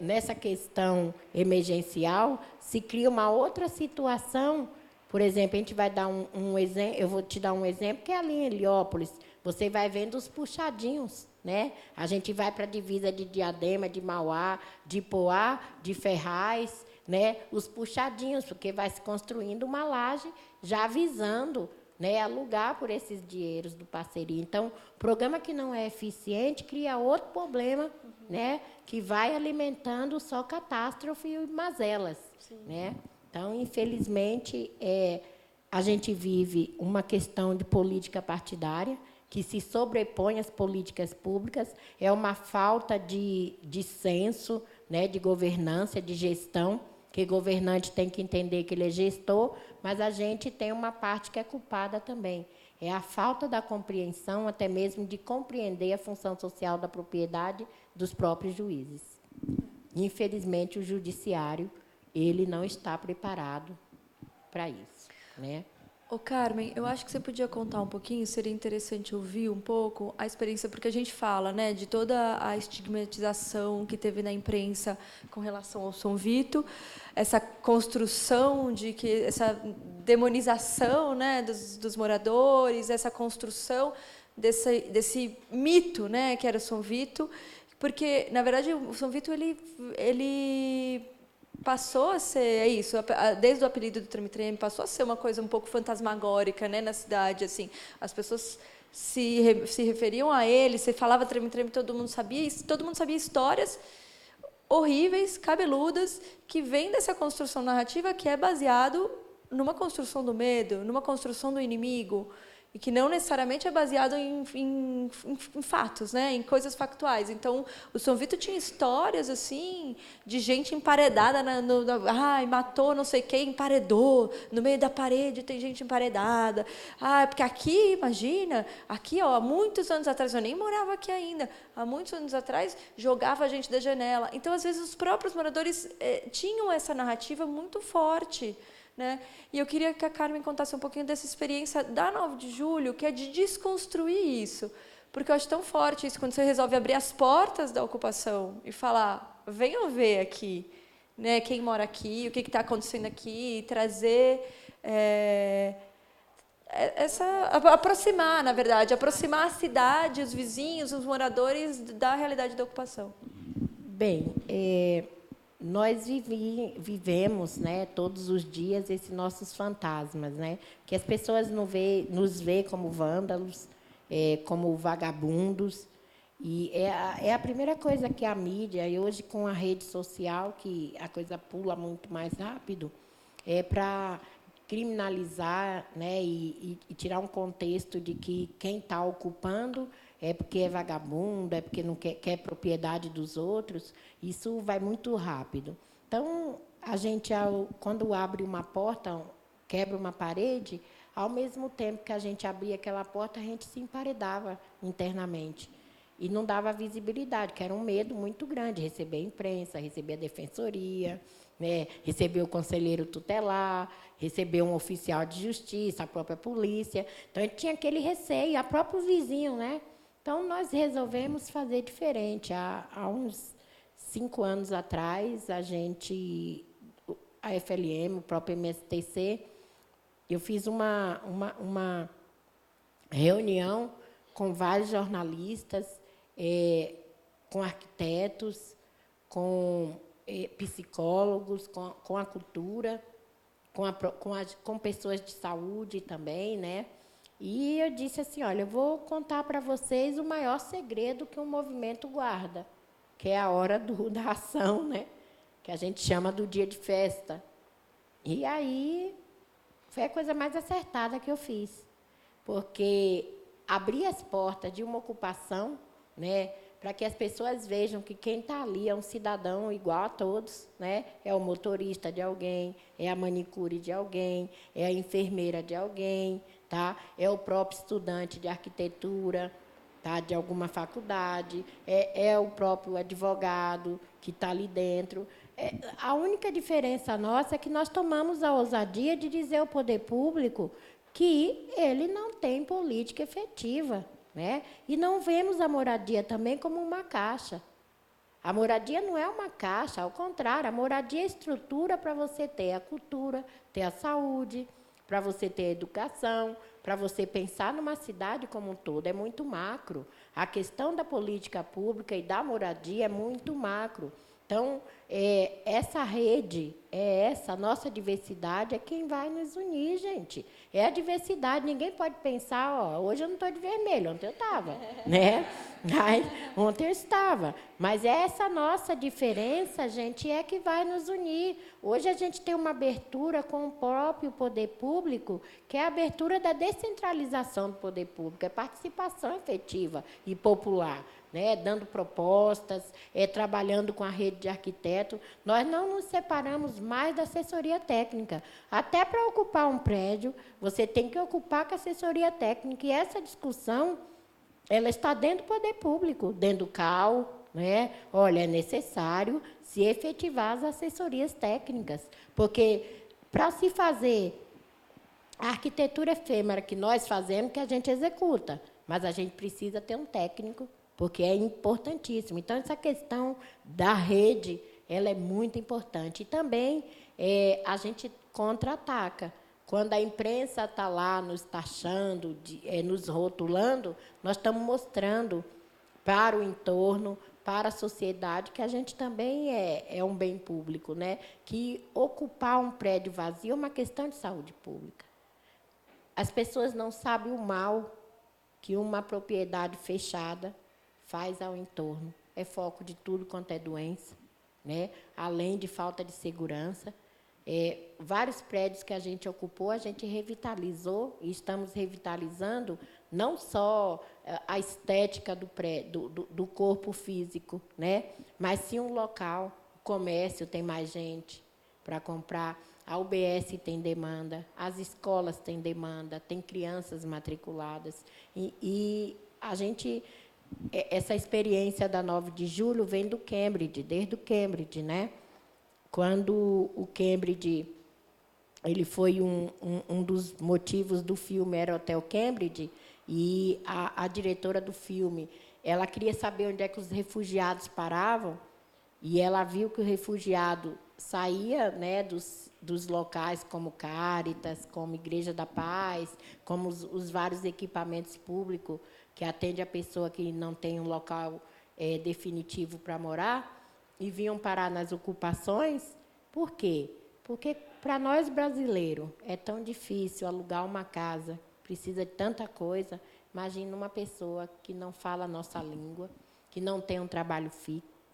nessa questão emergencial, se cria uma outra situação. Por exemplo, a gente vai dar um exemplo, eu vou te dar um exemplo, que é ali em Heliópolis. Você vai vendo os puxadinhos, né? A gente vai para a divisa de Diadema, de Mauá, de Poá, de Ferraz, né? Os puxadinhos, porque vai se construindo uma laje já visando, né, alugar por esses dinheiros do parceria. Então, programa que não é eficiente cria outro problema, né, que vai alimentando só catástrofe e mazelas. Né? Então, infelizmente, a gente vive uma questão de política partidária que se sobrepõe às políticas públicas, é uma falta de senso, né, de governança, de gestão, que governante tem que entender que ele é gestor, mas a gente tem uma parte que é culpada também. É a falta da compreensão, até mesmo de compreender a função social da propriedade dos próprios juízes. Infelizmente, o judiciário ele não está preparado para isso. Né? Ô, Carmen, eu acho que você podia contar um pouquinho, seria interessante ouvir um pouco a experiência, porque a gente fala, né, de toda a estigmatização que teve na imprensa com relação ao São Vito, essa construção essa demonização, né, dos moradores, essa construção desse mito, né, que era o São Vito, porque, na verdade, o São Vito ele passou a ser isso, desde o apelido do Treme-Treme, passou a ser uma coisa um pouco fantasmagórica, né, na cidade, assim. As pessoas se referiam a ele, você falava Treme-Treme, todo mundo sabia histórias horríveis, cabeludas, que vêm dessa construção narrativa que é baseado numa construção do medo, numa construção do inimigo, e que não necessariamente é baseado em fatos, né, em coisas factuais. Então, o São Vito tinha histórias assim de gente emparedada, matou não sei quem, emparedou, no meio da parede tem gente emparedada. Porque aqui, imagina, aqui, ó, há muitos anos atrás, eu nem morava aqui ainda, há muitos anos atrás, jogava a gente da janela. Então, às vezes, os próprios moradores tinham essa narrativa muito forte. Né? E eu queria que a Carmen contasse um pouquinho dessa experiência da 9 de julho, que é de desconstruir isso. Porque eu acho tão forte isso, quando você resolve abrir as portas da ocupação e falar, venham ver aqui, né, quem mora aqui, o que está acontecendo aqui, e trazer... aproximar, na verdade, aproximar a cidade, os vizinhos, os moradores da realidade da ocupação. Bem, nós vivemos, né, todos os dias esses nossos fantasmas, né, que as pessoas nos vê como vândalos, como vagabundos, e é a primeira coisa que a mídia, e hoje com a rede social, que a coisa pula muito mais rápido, para criminalizar, né, e tirar um contexto de que quem está ocupando é porque é vagabundo, é porque não quer propriedade dos outros. Isso vai muito rápido. Então, a gente, quando abre uma porta, quebra uma parede, ao mesmo tempo que a gente abria aquela porta, a gente se emparedava internamente. E não dava visibilidade, que era um medo muito grande, receber a imprensa, receber a defensoria, né, receber o conselheiro tutelar, receber um oficial de justiça, a própria polícia. Então, a gente tinha aquele receio, a próprio vizinho, né? Então, nós resolvemos fazer diferente. Há uns 5 anos atrás, a FLM, o próprio MSTC, eu fiz uma reunião com vários jornalistas, com arquitetos, com psicólogos, com a cultura, com pessoas de saúde também, né? E eu disse assim, olha, eu vou contar para vocês o maior segredo que um movimento guarda, que é a hora da ação, né? Que a gente chama do dia de festa. E aí foi a coisa mais acertada que eu fiz, porque abrir as portas de uma ocupação, né, para que as pessoas vejam que quem está ali é um cidadão igual a todos, né? É o motorista de alguém, é a manicure de alguém, é a enfermeira de alguém, tá? É o próprio estudante de arquitetura, tá? De alguma faculdade, é o próprio advogado que está ali dentro. A única diferença nossa é que nós tomamos a ousadia de dizer ao poder público que ele não tem política efetiva, né? E não vemos a moradia também como uma caixa. A moradia não é uma caixa, ao contrário, a moradia é estrutura para você ter a cultura, ter a saúde, para você ter a educação, para você pensar numa cidade como um todo. É muito macro. A questão da política pública e da moradia é muito macro. Então, essa rede, essa nossa diversidade é quem vai nos unir, gente. É a diversidade. Ninguém pode pensar, ó, hoje eu não estou de vermelho, ontem eu estava, né? Ontem eu estava. Mas essa nossa diferença, gente, é que vai nos unir. Hoje a gente tem uma abertura com o próprio poder público, que é a abertura da descentralização do poder público, é participação efetiva e popular, né? Dando propostas, trabalhando com a rede de arquitetos. Nós não nos separamos mais da assessoria técnica. Até para ocupar um prédio, você tem que ocupar com a assessoria técnica. E essa discussão, ela está dentro do poder público, dentro do CAL, né? Olha, é necessário se efetivar as assessorias técnicas, porque para se fazer a arquitetura efêmera que nós fazemos, que a gente executa, mas a gente precisa ter um técnico, porque é importantíssimo. Então, essa questão da rede, ela é muito importante. E também a gente contra-ataca. Quando a imprensa está lá nos taxando, nos rotulando, nós estamos mostrando para o entorno, para a sociedade, que a gente também é um bem público, né? Que ocupar um prédio vazio é uma questão de saúde pública. As pessoas não sabem o mal que uma propriedade fechada faz ao entorno. É foco de tudo quanto é doença, né? Além de falta de segurança. Vários prédios que a gente ocupou, a gente revitalizou, e estamos revitalizando não só a estética do corpo físico, né? Mas sim um local. O comércio tem mais gente para comprar, a UBS tem demanda, as escolas têm demanda, tem crianças matriculadas. E a gente... Essa experiência da 9 de julho vem do Cambridge, desde o Cambridge, né? Quando o Cambridge, ele foi um dos motivos do filme era Hotel Cambridge, e a diretora do filme, ela queria saber onde é que os refugiados paravam, e ela viu que o refugiado saía, né, dos locais como Cáritas, como Igreja da Paz, como os vários equipamentos públicos que atende a pessoa que não tem um local definitivo para morar, e vinham parar nas ocupações. Por quê? Porque, para nós brasileiros, é tão difícil alugar uma casa, precisa de tanta coisa. Imagina uma pessoa que não fala a nossa língua, que não tem um trabalho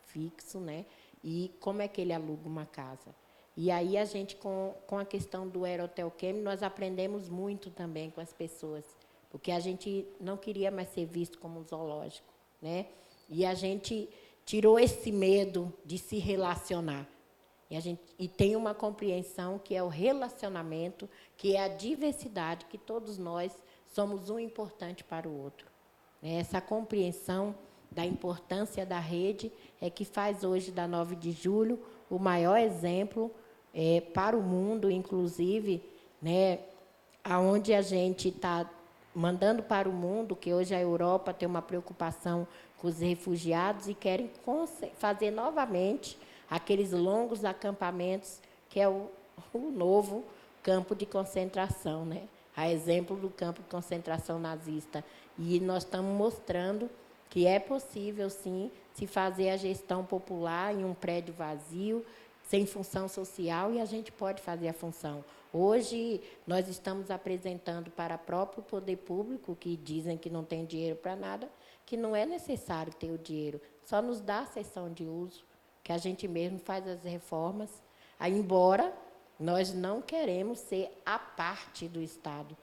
fixo, né? E como é que ele aluga uma casa? E aí, a gente, com a questão do Aerotel Cambridge, nós aprendemos muito também com as pessoas, porque a gente não queria mais ser visto como um zoológico, né? E a gente tirou esse medo de se relacionar. E tem uma compreensão que é o relacionamento, que é a diversidade, que todos nós somos um importante para o outro. Essa compreensão da importância da rede é que faz hoje, da 9 de julho, o maior exemplo para o mundo, inclusive, né, onde a gente está mandando para o mundo, que hoje a Europa tem uma preocupação com os refugiados e querem fazer novamente aqueles longos acampamentos, que é o novo campo de concentração, né? A exemplo do campo de concentração nazista. E nós estamos mostrando que é possível, sim, se fazer a gestão popular em um prédio vazio, sem função social, e a gente pode fazer a função. Hoje, nós estamos apresentando para o próprio poder público, que dizem que não tem dinheiro para nada, que não é necessário ter o dinheiro, só nos dá a cessão de uso, que a gente mesmo faz as reformas, embora nós não queremos ser a parte do Estado.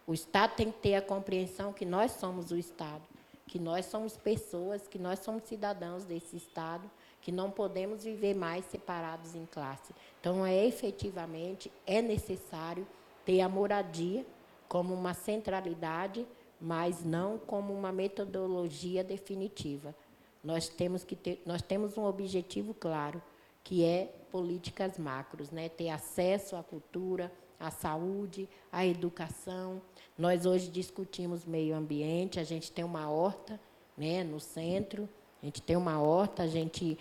O Estado tem que ter a compreensão que nós somos o Estado. que nós somos pessoas, que nós somos cidadãos desse Estado, que não podemos viver mais separados em classe. Então, efetivamente, é necessário ter a moradia como uma centralidade, mas não como uma metodologia definitiva. Nós temos um objetivo claro, que é políticas macros, né? Ter acesso à cultura, à saúde, à educação. Nós hoje discutimos meio ambiente, a gente tem uma horta, né, no centro, a gente tem uma horta, a gente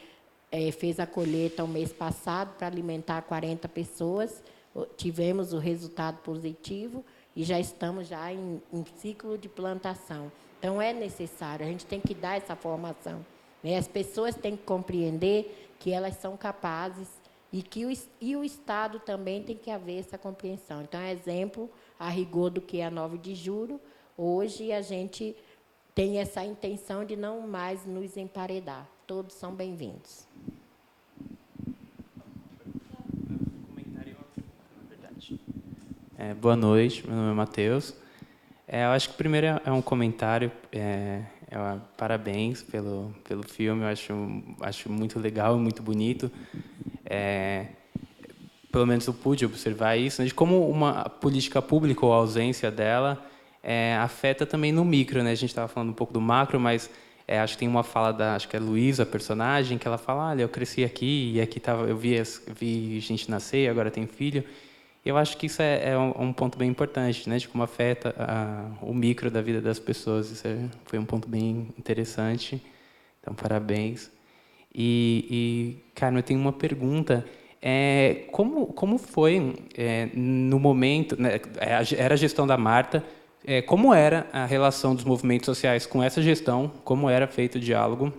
fez a colheita o mês passado para alimentar 40 pessoas, tivemos o resultado positivo e já estamos já em ciclo de plantação. Então, é necessário, a gente tem que dar essa formação, né? As pessoas têm que compreender que elas são capazes e o Estado também tem que haver essa compreensão. Então, é exemplo, a rigor do que é a 9 de julho, hoje a gente tem essa intenção de não mais nos emparedar. Todos são bem-vindos. Boa noite, meu nome é Matheus. Eu acho que primeiro é um comentário, parabéns pelo filme, eu acho muito legal, muito bonito. Pelo menos eu pude observar isso, né, de como uma política pública ou a ausência dela afeta também no micro, né? A gente estava falando um pouco do macro, mas acho que tem uma fala acho que é a Luísa, a personagem, que ela fala, olha, eu cresci aqui e aqui eu vi gente nascer, agora tem filho. Eu acho que isso é um ponto bem importante, né, de como afeta o micro da vida das pessoas. Isso foi um ponto bem interessante. Então, parabéns. Carmen, eu tenho uma pergunta. Como foi, no momento, né, era a gestão da Marta, como era a relação dos movimentos sociais com essa gestão? Como era feito o diálogo?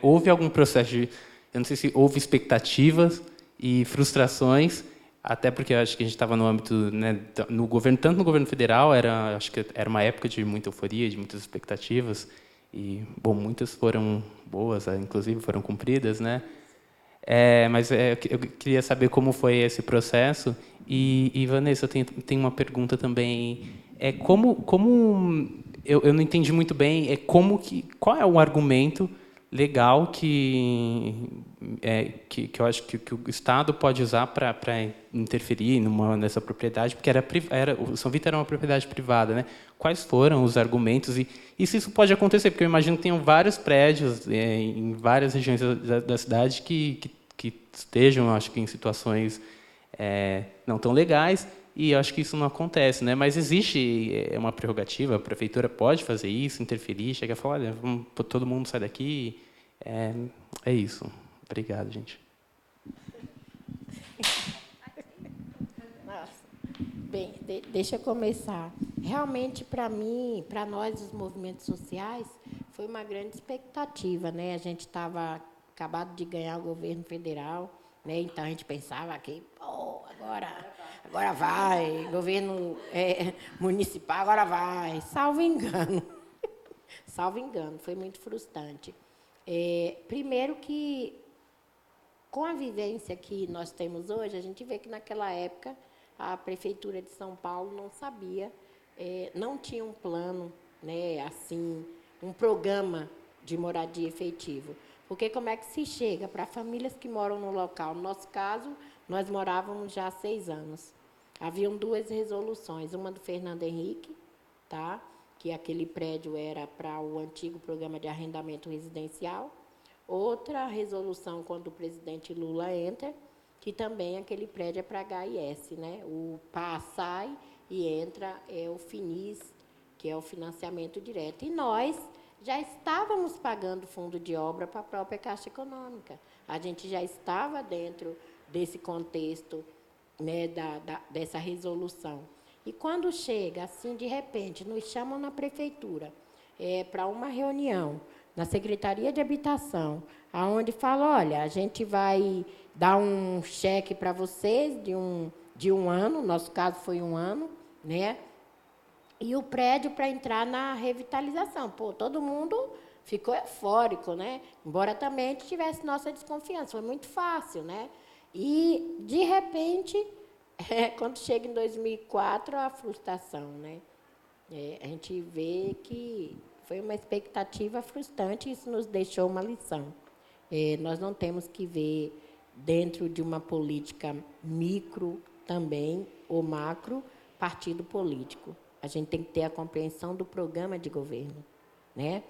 Houve algum processo eu não sei se houve expectativas e frustrações, até porque eu acho que a gente estava no âmbito, né, no governo, tanto no governo federal, acho que era uma época de muita euforia, de muitas expectativas, e, bom, muitas foram boas, inclusive foram cumpridas, né? Mas eu queria saber como foi esse processo. E Vanessa, eu tenho uma pergunta também. Eu não entendi muito bem, qual é o argumento legal que eu acho que o Estado pode usar para interferir nessa propriedade, porque o São Vito era uma propriedade privada, né? Quais foram os argumentos e se isso pode acontecer? Porque eu imagino que tenham vários prédios em várias regiões da cidade que estejam, acho que, em situações não tão legais, e eu acho que isso não acontece, né? Mas existe uma prerrogativa, a prefeitura pode fazer isso, interferir, chegar e falar, olha, todo mundo sai daqui. É isso. Obrigado, gente. Nossa. Bem, deixa eu começar. Realmente, para mim, para nós, os movimentos sociais, foi uma grande expectativa, né? A gente estava acabado de ganhar o governo federal, né? Então a gente pensava que, agora vai, governo municipal, agora vai. Salvo engano. Salvo engano, foi muito frustrante. Primeiro que, com a vivência que nós temos hoje, a gente vê que, naquela época, a Prefeitura de São Paulo não sabia, não tinha um plano, né, assim, um programa de moradia efetivo. Porque como é que se chega para famílias que moram no local? No nosso caso, nós morávamos já há 6 anos. Haviam 2 resoluções, uma do Fernando Henrique, tá? Que aquele prédio era para o antigo programa de arrendamento residencial. Outra resolução, quando o presidente Lula entra, que também aquele prédio é para HIS, né? O PA sai e entra o FINIS, que é o financiamento direto. E nós já estávamos pagando fundo de obra para a própria Caixa Econômica. A gente já estava dentro desse contexto, né, dessa resolução. E quando chega, assim, de repente, nos chamam na prefeitura para uma reunião na Secretaria de Habitação, aonde fala, olha, a gente vai dar um cheque para vocês de um ano, no nosso caso foi 1 ano, né? E o prédio para entrar na revitalização. Pô, todo mundo ficou eufórico, né? Embora também tivesse nossa desconfiança, foi muito fácil, né? E, de repente, quando chega em 2004, a frustração, né? A gente vê que foi uma expectativa frustrante e isso nos deixou uma lição. Nós não temos que ver dentro de uma política micro também, ou macro, partido político. A gente tem que ter a compreensão do programa de governo, né?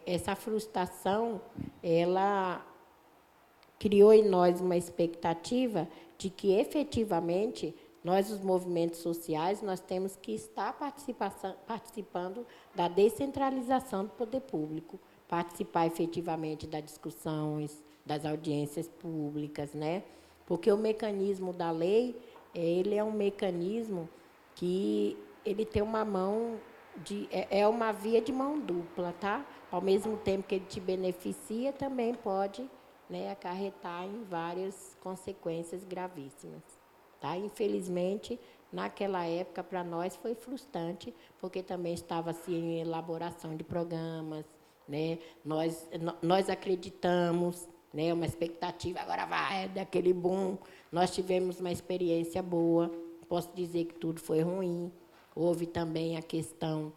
Essa frustração, ela criou em nós uma expectativa de que, efetivamente, nós, os movimentos sociais, nós temos que estar participando da descentralização do poder público, participar efetivamente das discussões, das audiências públicas, né? Porque o mecanismo da lei, ele é um mecanismo que ele tem uma mão é uma via de mão dupla, tá? Ao mesmo tempo que ele te beneficia, também pode, né, acarretar em várias consequências gravíssimas, tá? Infelizmente, naquela época, para nós foi frustrante, porque também estava-se em elaboração de programas, né? Nós acreditamos, né, uma expectativa, agora vai, daquele boom. Nós tivemos uma experiência boa, posso dizer que tudo foi ruim. Houve também a questão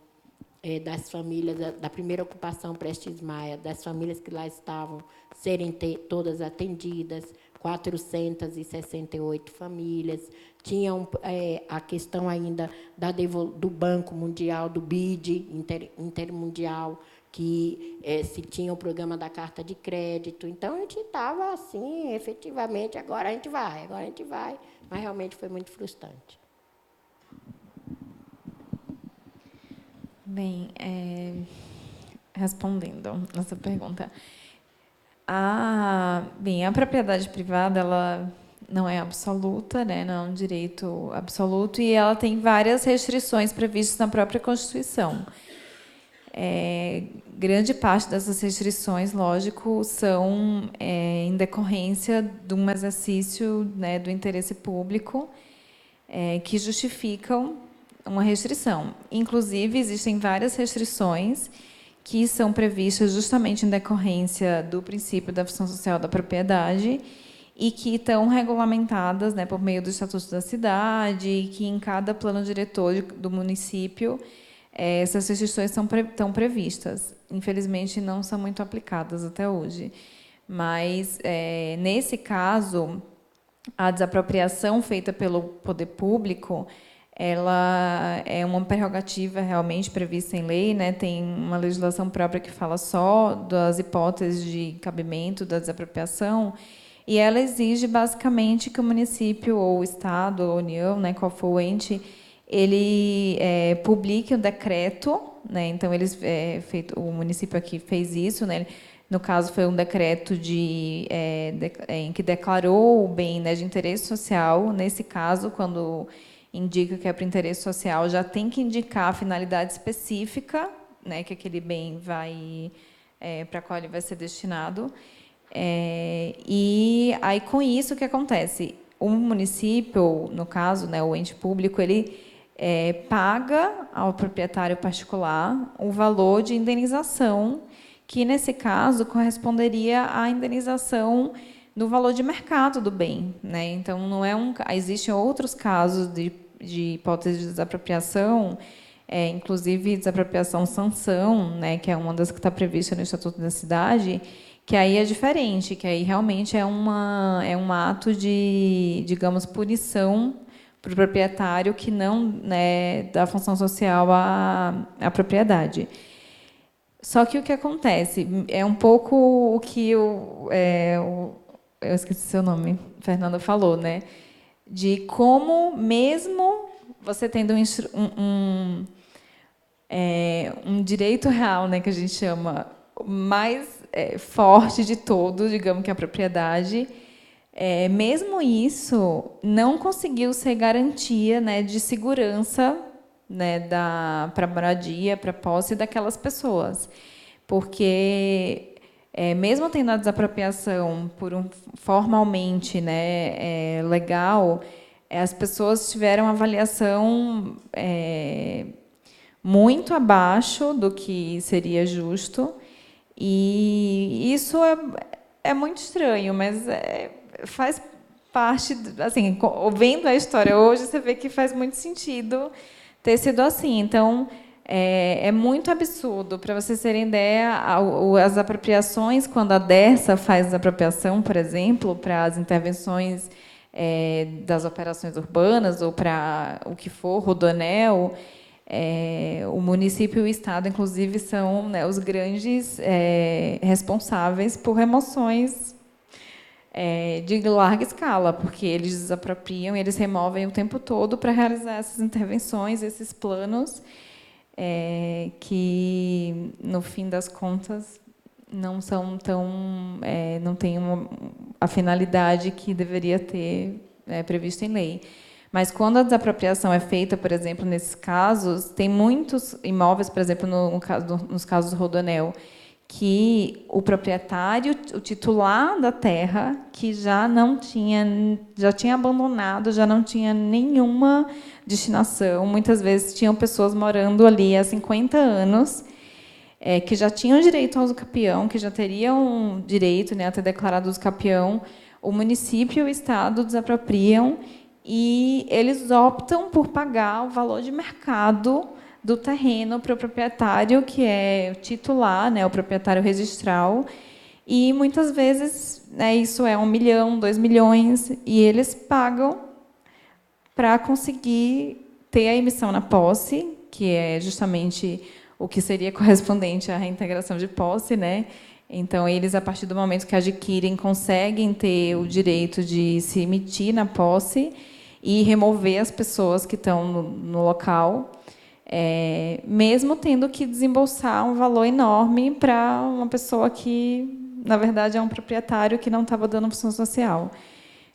das famílias, da primeira ocupação Prestes Maia, das famílias que lá estavam, serem todas atendidas, 468 famílias. Tinham a questão ainda do Banco Mundial, do BID, Intermundial, que se tinha o programa da carta de crédito. Então, a gente estava assim, efetivamente, agora a gente vai, mas realmente foi muito frustrante. Bem, respondendo a essa pergunta, a propriedade privada, ela não é absoluta, né? Não é um direito absoluto, e ela tem várias restrições previstas na própria Constituição. Grande parte dessas restrições, lógico, são em decorrência de um exercício, né, do interesse público, que justificam uma restrição. Inclusive, existem várias restrições que são previstas justamente em decorrência do princípio da função social da propriedade e que estão regulamentadas, né, por meio do Estatuto da Cidade, e que em cada plano diretor do município essas restrições estão previstas. Infelizmente, não são muito aplicadas até hoje. Mas, nesse caso, a desapropriação feita pelo poder público, ela é uma prerrogativa realmente prevista em lei, né? Tem uma legislação própria que fala só das hipóteses de cabimento da desapropriação, e ela exige, basicamente, que o município, ou o Estado, ou a União, né, qual for o ente, ele publique o decreto, né? Então, o município aqui fez isso, né? No caso, foi um decreto em que declarou o bem, né, de interesse social. Nesse caso, quando indica que é para interesse social, já tem que indicar a finalidade específica, né, que aquele bem vai para qual ele vai ser destinado. E aí, com isso, o que acontece? O município, no caso, né, o ente público, ele paga ao proprietário particular o valor de indenização, que, nesse caso, corresponderia à indenização do valor de mercado do bem, né? Então, não é existem outros casos de hipótese de desapropriação, inclusive desapropriação sanção, né, que é uma das que está prevista no Estatuto da Cidade, que aí é diferente, que aí realmente é um ato de, digamos, punição para o proprietário que não, né, dá função social à propriedade. Só que o que acontece é um pouco o que eu esqueci seu nome, Fernanda falou, né? De como, mesmo você tendo um direito real, né, que a gente chama mais forte de todo, digamos que a propriedade, mesmo isso não conseguiu ser garantia, né, de segurança, né, para a moradia, para a posse daquelas pessoas. Porque, mesmo tendo a desapropriação formalmente, né, legal, as pessoas tiveram uma avaliação muito abaixo do que seria justo, e isso é muito estranho, mas faz parte, assim, vendo a história hoje, você vê que faz muito sentido ter sido assim. Então, É muito absurdo. Para vocês terem ideia, as apropriações, quando a Dersa faz apropriação, por exemplo, para as intervenções das operações urbanas ou para o que for, Rodoanel, o município e o Estado, inclusive, são, né, os grandes responsáveis por remoções de larga escala, porque eles desapropriam, eles removem o tempo todo para realizar essas intervenções, esses planos, que, no fim das contas, não são tão, não têm a finalidade que deveria ter prevista em lei. Mas quando a desapropriação é feita, por exemplo, nesses casos, tem muitos imóveis, por exemplo, nos casos do Rodoanel, que o proprietário, o titular da terra, que já tinha abandonado, já não tinha nenhuma destinação. Muitas vezes tinham pessoas morando ali há 50 anos, que já tinham direito ao usucapião, que já teriam direito, né, a ter declarado usucapião. O município e o Estado desapropriam e eles optam por pagar o valor de mercado do terreno para o proprietário, que é titular, né, o proprietário registral, e muitas vezes, né, isso é 1 milhão, 2 milhões, e eles pagam para conseguir ter a emissão na posse, que é justamente o que seria correspondente à reintegração de posse, né? Então, eles, a partir do momento que adquirem, conseguem ter o direito de se emitir na posse e remover as pessoas que estão no local, mesmo tendo que desembolsar um valor enorme para uma pessoa que, na verdade, é um proprietário que não estava dando função social.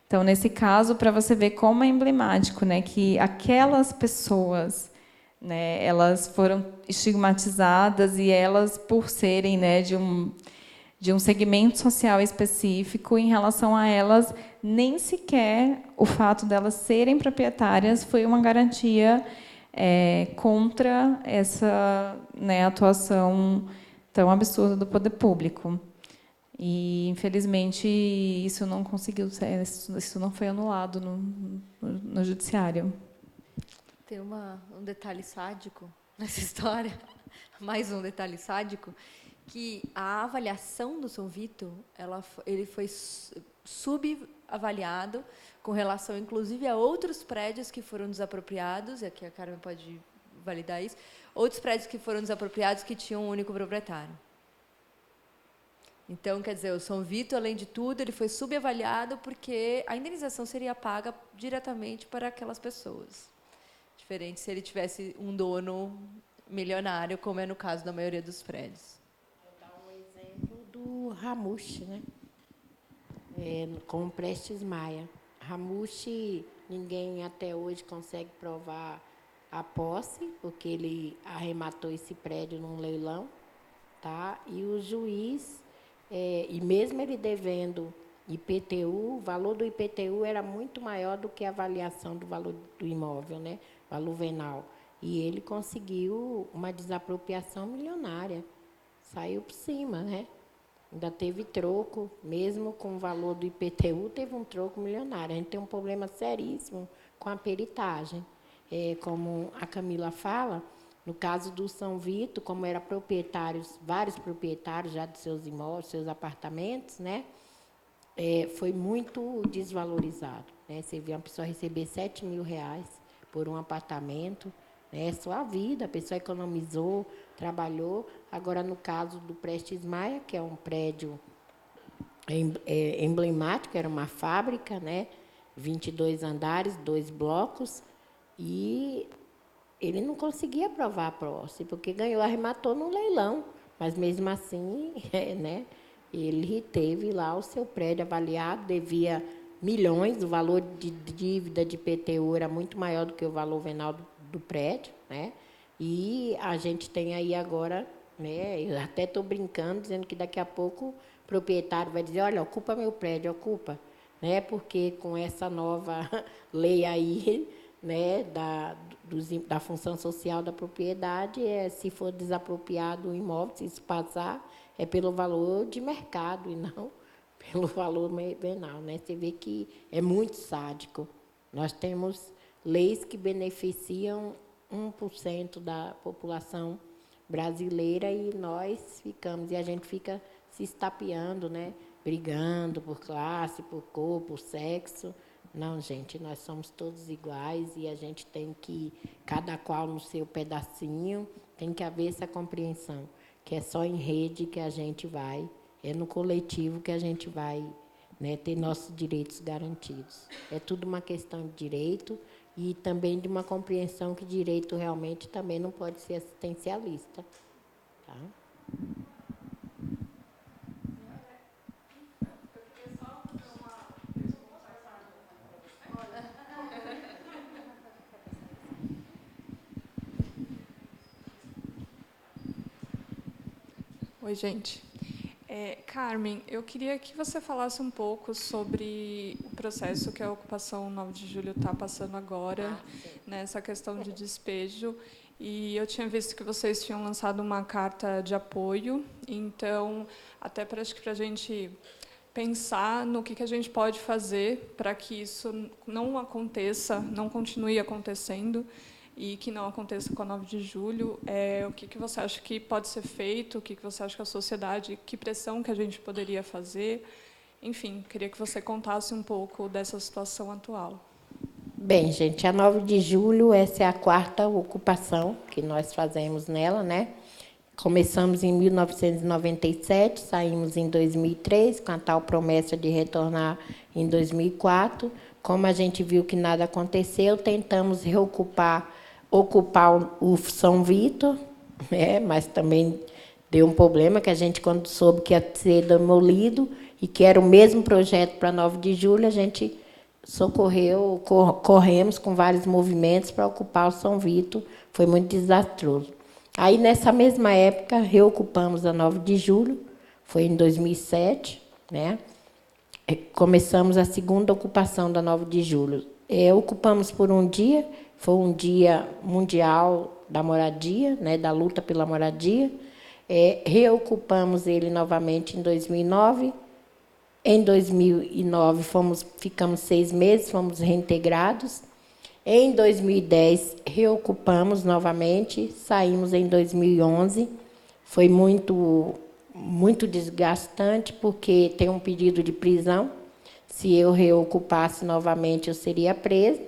Então, nesse caso, para você ver como é emblemático, né, que aquelas pessoas, né, elas foram estigmatizadas e elas, por serem, né, de um segmento social específico, em relação a elas, nem sequer o fato delas serem proprietárias foi uma garantia contra essa, né, atuação tão absurda do poder público. E, infelizmente, isso não conseguiu ser, isso não foi anulado no judiciário. Tem um detalhe sádico nessa história, mais um detalhe sádico, que a avaliação do São Vito, ele foi subavaliado com relação, inclusive, a outros prédios que foram desapropriados, e aqui a Carmen pode validar isso, outros prédios que foram desapropriados que tinham um único proprietário. Então, quer dizer, o São Vito, além de tudo, ele foi subavaliado porque a indenização seria paga diretamente para aquelas pessoas. Diferente se ele tivesse um dono milionário, como é no caso da maioria dos prédios. Vou dar um exemplo do Ramush, né? Com o Prestes Maia. Ramush, ninguém até hoje consegue provar a posse, porque ele arrematou esse prédio num leilão, tá? E o juiz, e mesmo ele devendo IPTU, o valor do IPTU era muito maior do que a avaliação do valor do imóvel, né? Valor venal. E ele conseguiu uma desapropriação milionária. Saiu por cima, né? Ainda teve troco, mesmo com o valor do IPTU, teve um troco milionário. A gente tem um problema seríssimo com a peritagem. Como a Camila fala, no caso do São Vito, como era vários proprietários já de seus imóveis, seus apartamentos, né? Foi muito desvalorizado, né? Você vê uma pessoa receber R$7.000 por um apartamento, né? Só a vida, a pessoa economizou, trabalhou. Agora, no caso do Prestes Maia, que é um prédio emblemático, era uma fábrica, né? 22 andares, 2 blocos, e ele não conseguia provar a posse, porque arrematou no leilão, mas, mesmo assim, né? Ele teve lá o seu prédio avaliado, devia milhões, o valor de dívida de IPTU era muito maior do que o valor venal do prédio, né? E a gente tem aí agora, né? Eu até estou brincando, dizendo que daqui a pouco o proprietário vai dizer, olha, ocupa meu prédio, ocupa, né? Porque com essa nova lei aí, né, da função social da propriedade, se for desapropriado o imóvel, se isso passar, é pelo valor de mercado e não pelo valor venal, né? Você vê que é muito sádico. Nós temos leis que beneficiam 1% da população brasileira e nós ficamos, e a gente fica se estapeando, né? Brigando por classe, por cor, por sexo. Não, gente, nós somos todos iguais e a gente tem que, cada qual no seu pedacinho, tem que haver essa compreensão, que é só em rede que a gente vai, é no coletivo que a gente vai, né, ter nossos direitos garantidos. É tudo uma questão de direito e também de uma compreensão que direito realmente também não pode ser assistencialista. Tá? Oi, gente. Carmen, eu queria que você falasse um pouco sobre o processo que a ocupação 9 de julho está passando agora, nessa questão de despejo. E eu tinha visto que vocês tinham lançado uma carta de apoio, então, até para a gente pensar no que a gente pode fazer para que isso não aconteça, não continue acontecendo, e que não aconteça com a 9 de julho, o que você acha que pode ser feito, o que você acha que a sociedade, que pressão que a gente poderia fazer? Enfim, queria que você contasse um pouco dessa situação atual. Bem, gente, a 9 de julho, essa é a 4ª ocupação que nós fazemos nela, né? Começamos em 1997, saímos em 2003, com a tal promessa de retornar em 2004. Como a gente viu que nada aconteceu, tentamos ocupar o São Vitor, né? Mas também deu um problema, que a gente, quando soube que ia ser demolido e que era o mesmo projeto para 9 de julho, a gente corremos com vários movimentos para ocupar o São Vitor, foi muito desastroso. Aí, nessa mesma época, reocupamos a 9 de julho, foi em 2007, né? Começamos a 2ª ocupação da 9 de julho. Ocupamos por um dia, foi um dia mundial da moradia, né, da luta pela moradia. Reocupamos ele novamente em 2009. Em 2009, ficamos 6 meses, fomos reintegrados. Em 2010, reocupamos novamente, saímos em 2011. Foi muito desgastante, porque tem um pedido de prisão. Se eu reocupasse novamente, eu seria presa.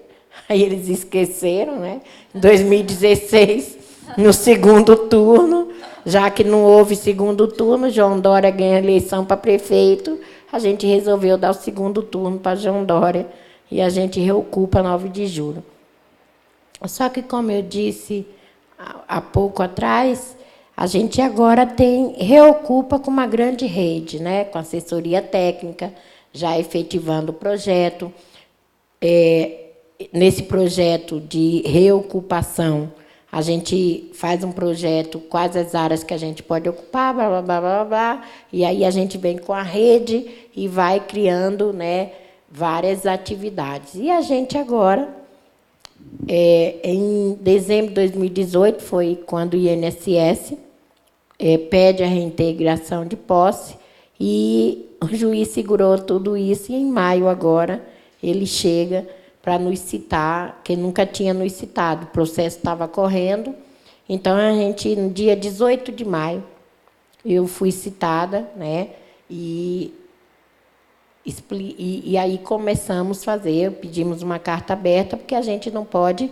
Aí eles esqueceram, né? Em 2016, no 2º turno, já que não houve 2º turno, João Dória ganha a eleição para prefeito, a gente resolveu dar o 2º turno para João Dória e a gente reocupa 9 de julho. Só que, como eu disse há pouco atrás, a gente agora reocupa com uma grande rede, né? Com assessoria técnica, já efetivando o projeto. Nesse projeto de reocupação, a gente faz um projeto, quais as áreas que a gente pode ocupar, blá, blá, blá, blá, blá, e aí a gente vem com a rede e vai criando, né, várias atividades. E a gente agora, em dezembro de 2018, foi quando o INSS pede a reintegração de posse, e o juiz segurou tudo isso, e em maio agora ele chega para nos citar, que nunca tinha nos citado, o processo estava correndo. Então, a gente, no dia 18 de maio, eu fui citada, né, e aí começamos a fazer, pedimos uma carta aberta, porque a gente não pode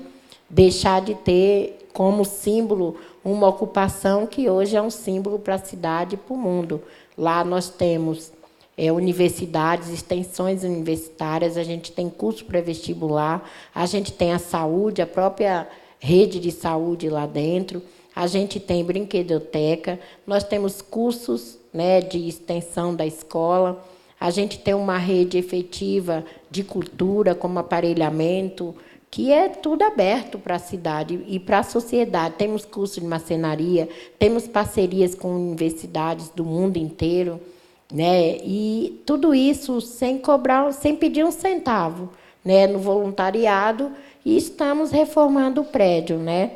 deixar de ter como símbolo uma ocupação que hoje é um símbolo para a cidade e para o mundo. Lá nós temos universidades, extensões universitárias, a gente tem curso pré-vestibular, a gente tem a saúde, a própria rede de saúde lá dentro, a gente tem brinquedoteca, nós temos cursos, né, de extensão da escola, a gente tem uma rede efetiva de cultura, como aparelhamento, que é tudo aberto para a cidade e para a sociedade. Temos curso de marcenaria, temos parcerias com universidades do mundo inteiro, né? E tudo isso sem cobrar, sem pedir um centavo, né, no voluntariado, e estamos reformando o prédio, né?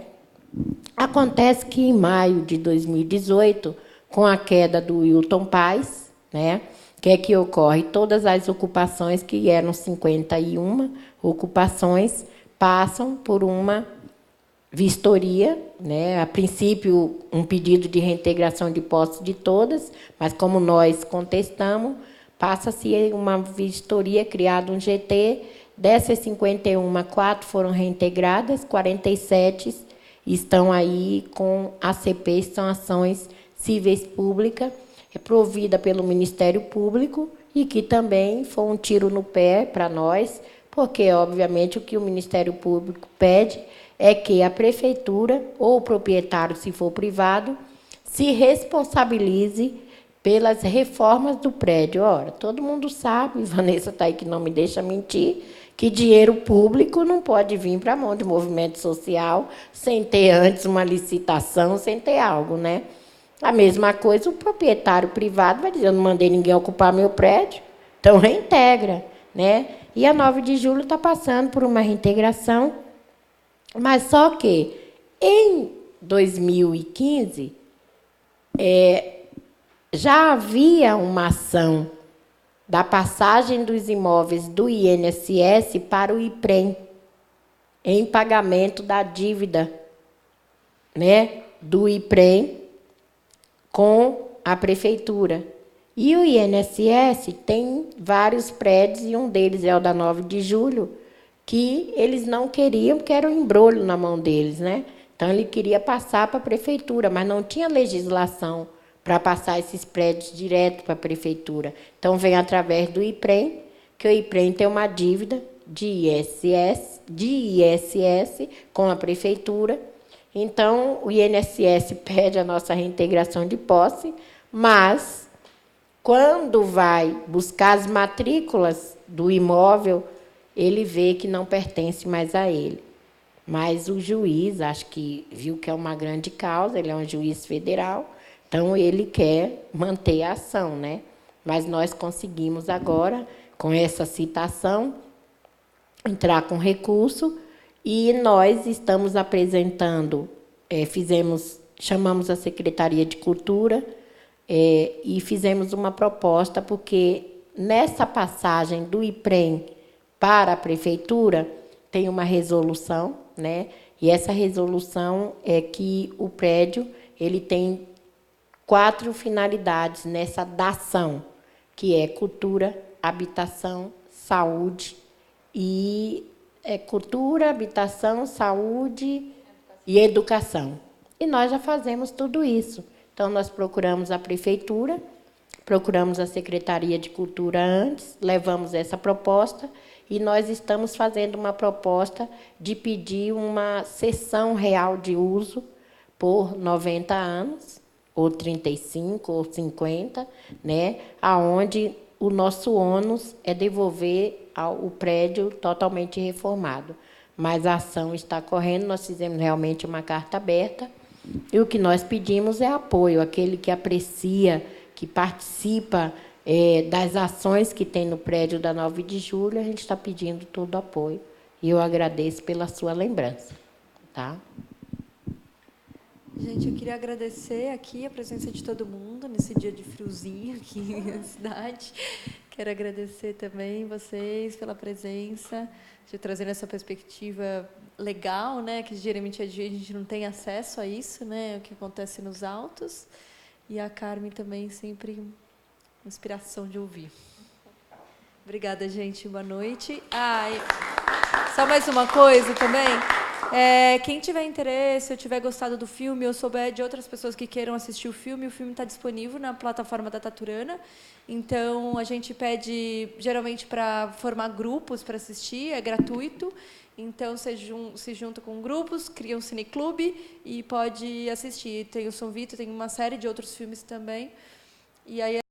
Acontece que em maio de 2018, com a queda do Wilton Paes, né, que ocorre? Todas as ocupações, que eram 51 ocupações, passam por uma vistoria, né? A princípio, um pedido de reintegração de posse de todas, mas como nós contestamos, passa-se uma vistoria, criado um GT, dessas 51, 4 foram reintegradas, 47 estão aí com ACP, são ações cíveis públicas, provida pelo Ministério Público, e que também foi um tiro no pé para nós, porque, obviamente, o que o Ministério Público pede é que a prefeitura, ou o proprietário, se for privado, se responsabilize pelas reformas do prédio. Ora, todo mundo sabe, Vanessa está aí que não me deixa mentir, que dinheiro público não pode vir para a mão de movimento social sem ter antes uma licitação, sem ter algo, né? A mesma coisa, o proprietário privado vai dizer, eu não mandei ninguém ocupar meu prédio, então reintegra, né? E a 9 de julho está passando por uma reintegração, mas só que, em 2015, já havia uma ação da passagem dos imóveis do INSS para o IPREM, em pagamento da dívida, né, do IPREM com a prefeitura. E o INSS tem vários prédios, e um deles é o da 9 de julho, que eles não queriam, porque era um embrolho na mão deles, né? Então, ele queria passar para a prefeitura, mas não tinha legislação para passar esses prédios direto para a prefeitura. Então, vem através do IPREM, que o IPREM tem uma dívida de ISS com a prefeitura. Então, o INSS pede a nossa reintegração de posse, mas, quando vai buscar as matrículas do imóvel, ele vê que não pertence mais a ele. Mas o juiz, acho que viu que é uma grande causa, ele é um juiz federal, então ele quer manter a ação, né? Mas nós conseguimos agora, com essa citação, entrar com recurso, e nós estamos apresentando, chamamos a Secretaria de Cultura, e fizemos uma proposta, porque nessa passagem do IPREM para a prefeitura tem uma resolução, né? E essa resolução é que o prédio ele tem 4 finalidades nessa dação, que é cultura, habitação, saúde e cultura, habitação, saúde e educação. E nós já fazemos tudo isso. Então, nós procuramos a prefeitura, procuramos a Secretaria de Cultura antes, levamos essa proposta, e nós estamos fazendo uma proposta de pedir uma cessão real de uso por 90 anos, ou 35, ou 50, né, aonde o nosso ônus é devolver o prédio totalmente reformado. Mas a ação está correndo, nós fizemos realmente uma carta aberta, e o que nós pedimos é apoio, aquele que aprecia, que participa das ações que tem no prédio da 9 de julho, a gente está pedindo todo o apoio. E eu agradeço pela sua lembrança. Tá? Gente, eu queria agradecer aqui a presença de todo mundo, nesse dia de friozinho aqui na cidade. Quero agradecer também vocês pela presença, de trazer essa perspectiva legal, né, que geralmente a gente não tem acesso a isso, né, o que acontece nos autos. E a Carmen também sempre uma inspiração de ouvir. Obrigada, gente. Boa noite. Só mais uma coisa também. Quem tiver interesse, ou tiver gostado do filme, ou souber de outras pessoas que queiram assistir o filme está disponível na plataforma da Taturana. Então, a gente pede, geralmente, para formar grupos para assistir, é gratuito. Então, se junta com grupos, cria um cineclube e pode assistir. Tem o Som Vitor, tem uma série de outros filmes também. E aí